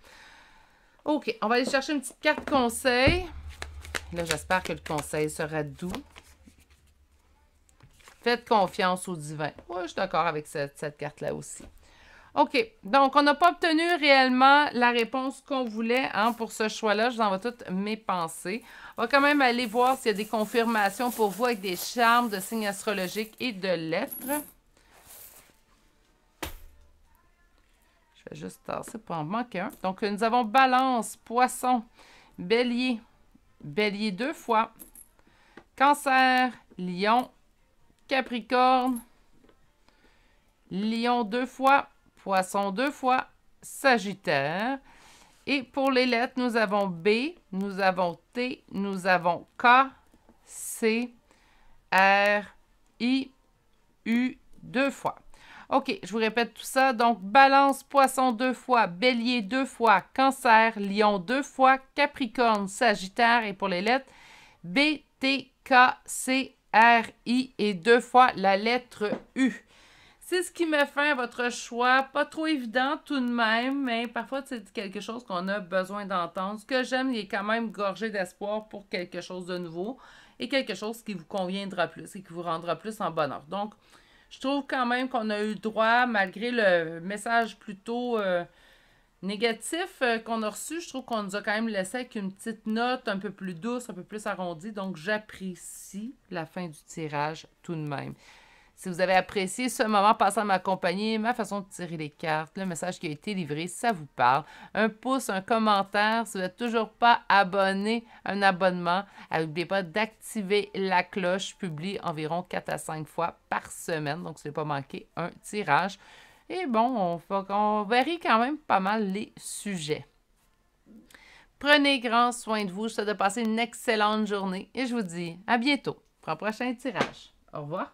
OK, on va aller chercher une petite carte conseil. Là, j'espère que le conseil sera doux. Faites confiance au divin. Oui, je suis d'accord avec cette carte-là aussi. OK, donc on n'a pas obtenu réellement la réponse qu'on voulait pour ce choix-là. Je vous envoie toutes mes pensées. On va quand même aller voir s'il y a des confirmations pour vous avec des charmes de signes astrologiques et de lettres. Je vais juste tasser pour en manquer un. Donc, nous avons Balance, Poisson, Bélier, Bélier 2 fois, Cancer, Lion, Capricorne, Lion 2 fois, Poisson 2 fois, Sagittaire. Et pour les lettres, nous avons B, nous avons T, nous avons K, C, R, I, U 2 fois. OK, je vous répète tout ça. Donc, Balance, Poisson 2 fois, Bélier 2 fois, Cancer, Lion 2 fois, Capricorne, Sagittaire. Et pour les lettres, B, T, K, C, R, I et 2 fois la lettre U. C'est ce qui met fin à votre choix. Pas trop évident tout de même, mais parfois, c'est quelque chose qu'on a besoin d'entendre. Ce que j'aime, il est quand même gorgé d'espoir pour quelque chose de nouveau et quelque chose qui vous conviendra plus et qui vous rendra plus en bonheur. Donc, je trouve quand même qu'on a eu le droit, malgré le message plutôt négatif qu'on a reçu, je trouve qu'on nous a quand même laissé avec une petite note un peu plus douce, un peu plus arrondie. Donc, j'apprécie la fin du tirage tout de même. Si vous avez apprécié ce moment passé à m'accompagner, ma façon de tirer les cartes, le message qui a été livré, ça vous parle. Un pouce, un commentaire. Si vous n'êtes toujours pas abonné, un abonnement. N'oubliez pas d'activer la cloche. Je publie environ 4 à 5 fois par semaine. Donc, si vous n'avez pas manqué un tirage. Et bon, on varie quand même pas mal les sujets. Prenez grand soin de vous. Je vous souhaite de passer une excellente journée. Et je vous dis à bientôt pour un prochain tirage. Au revoir.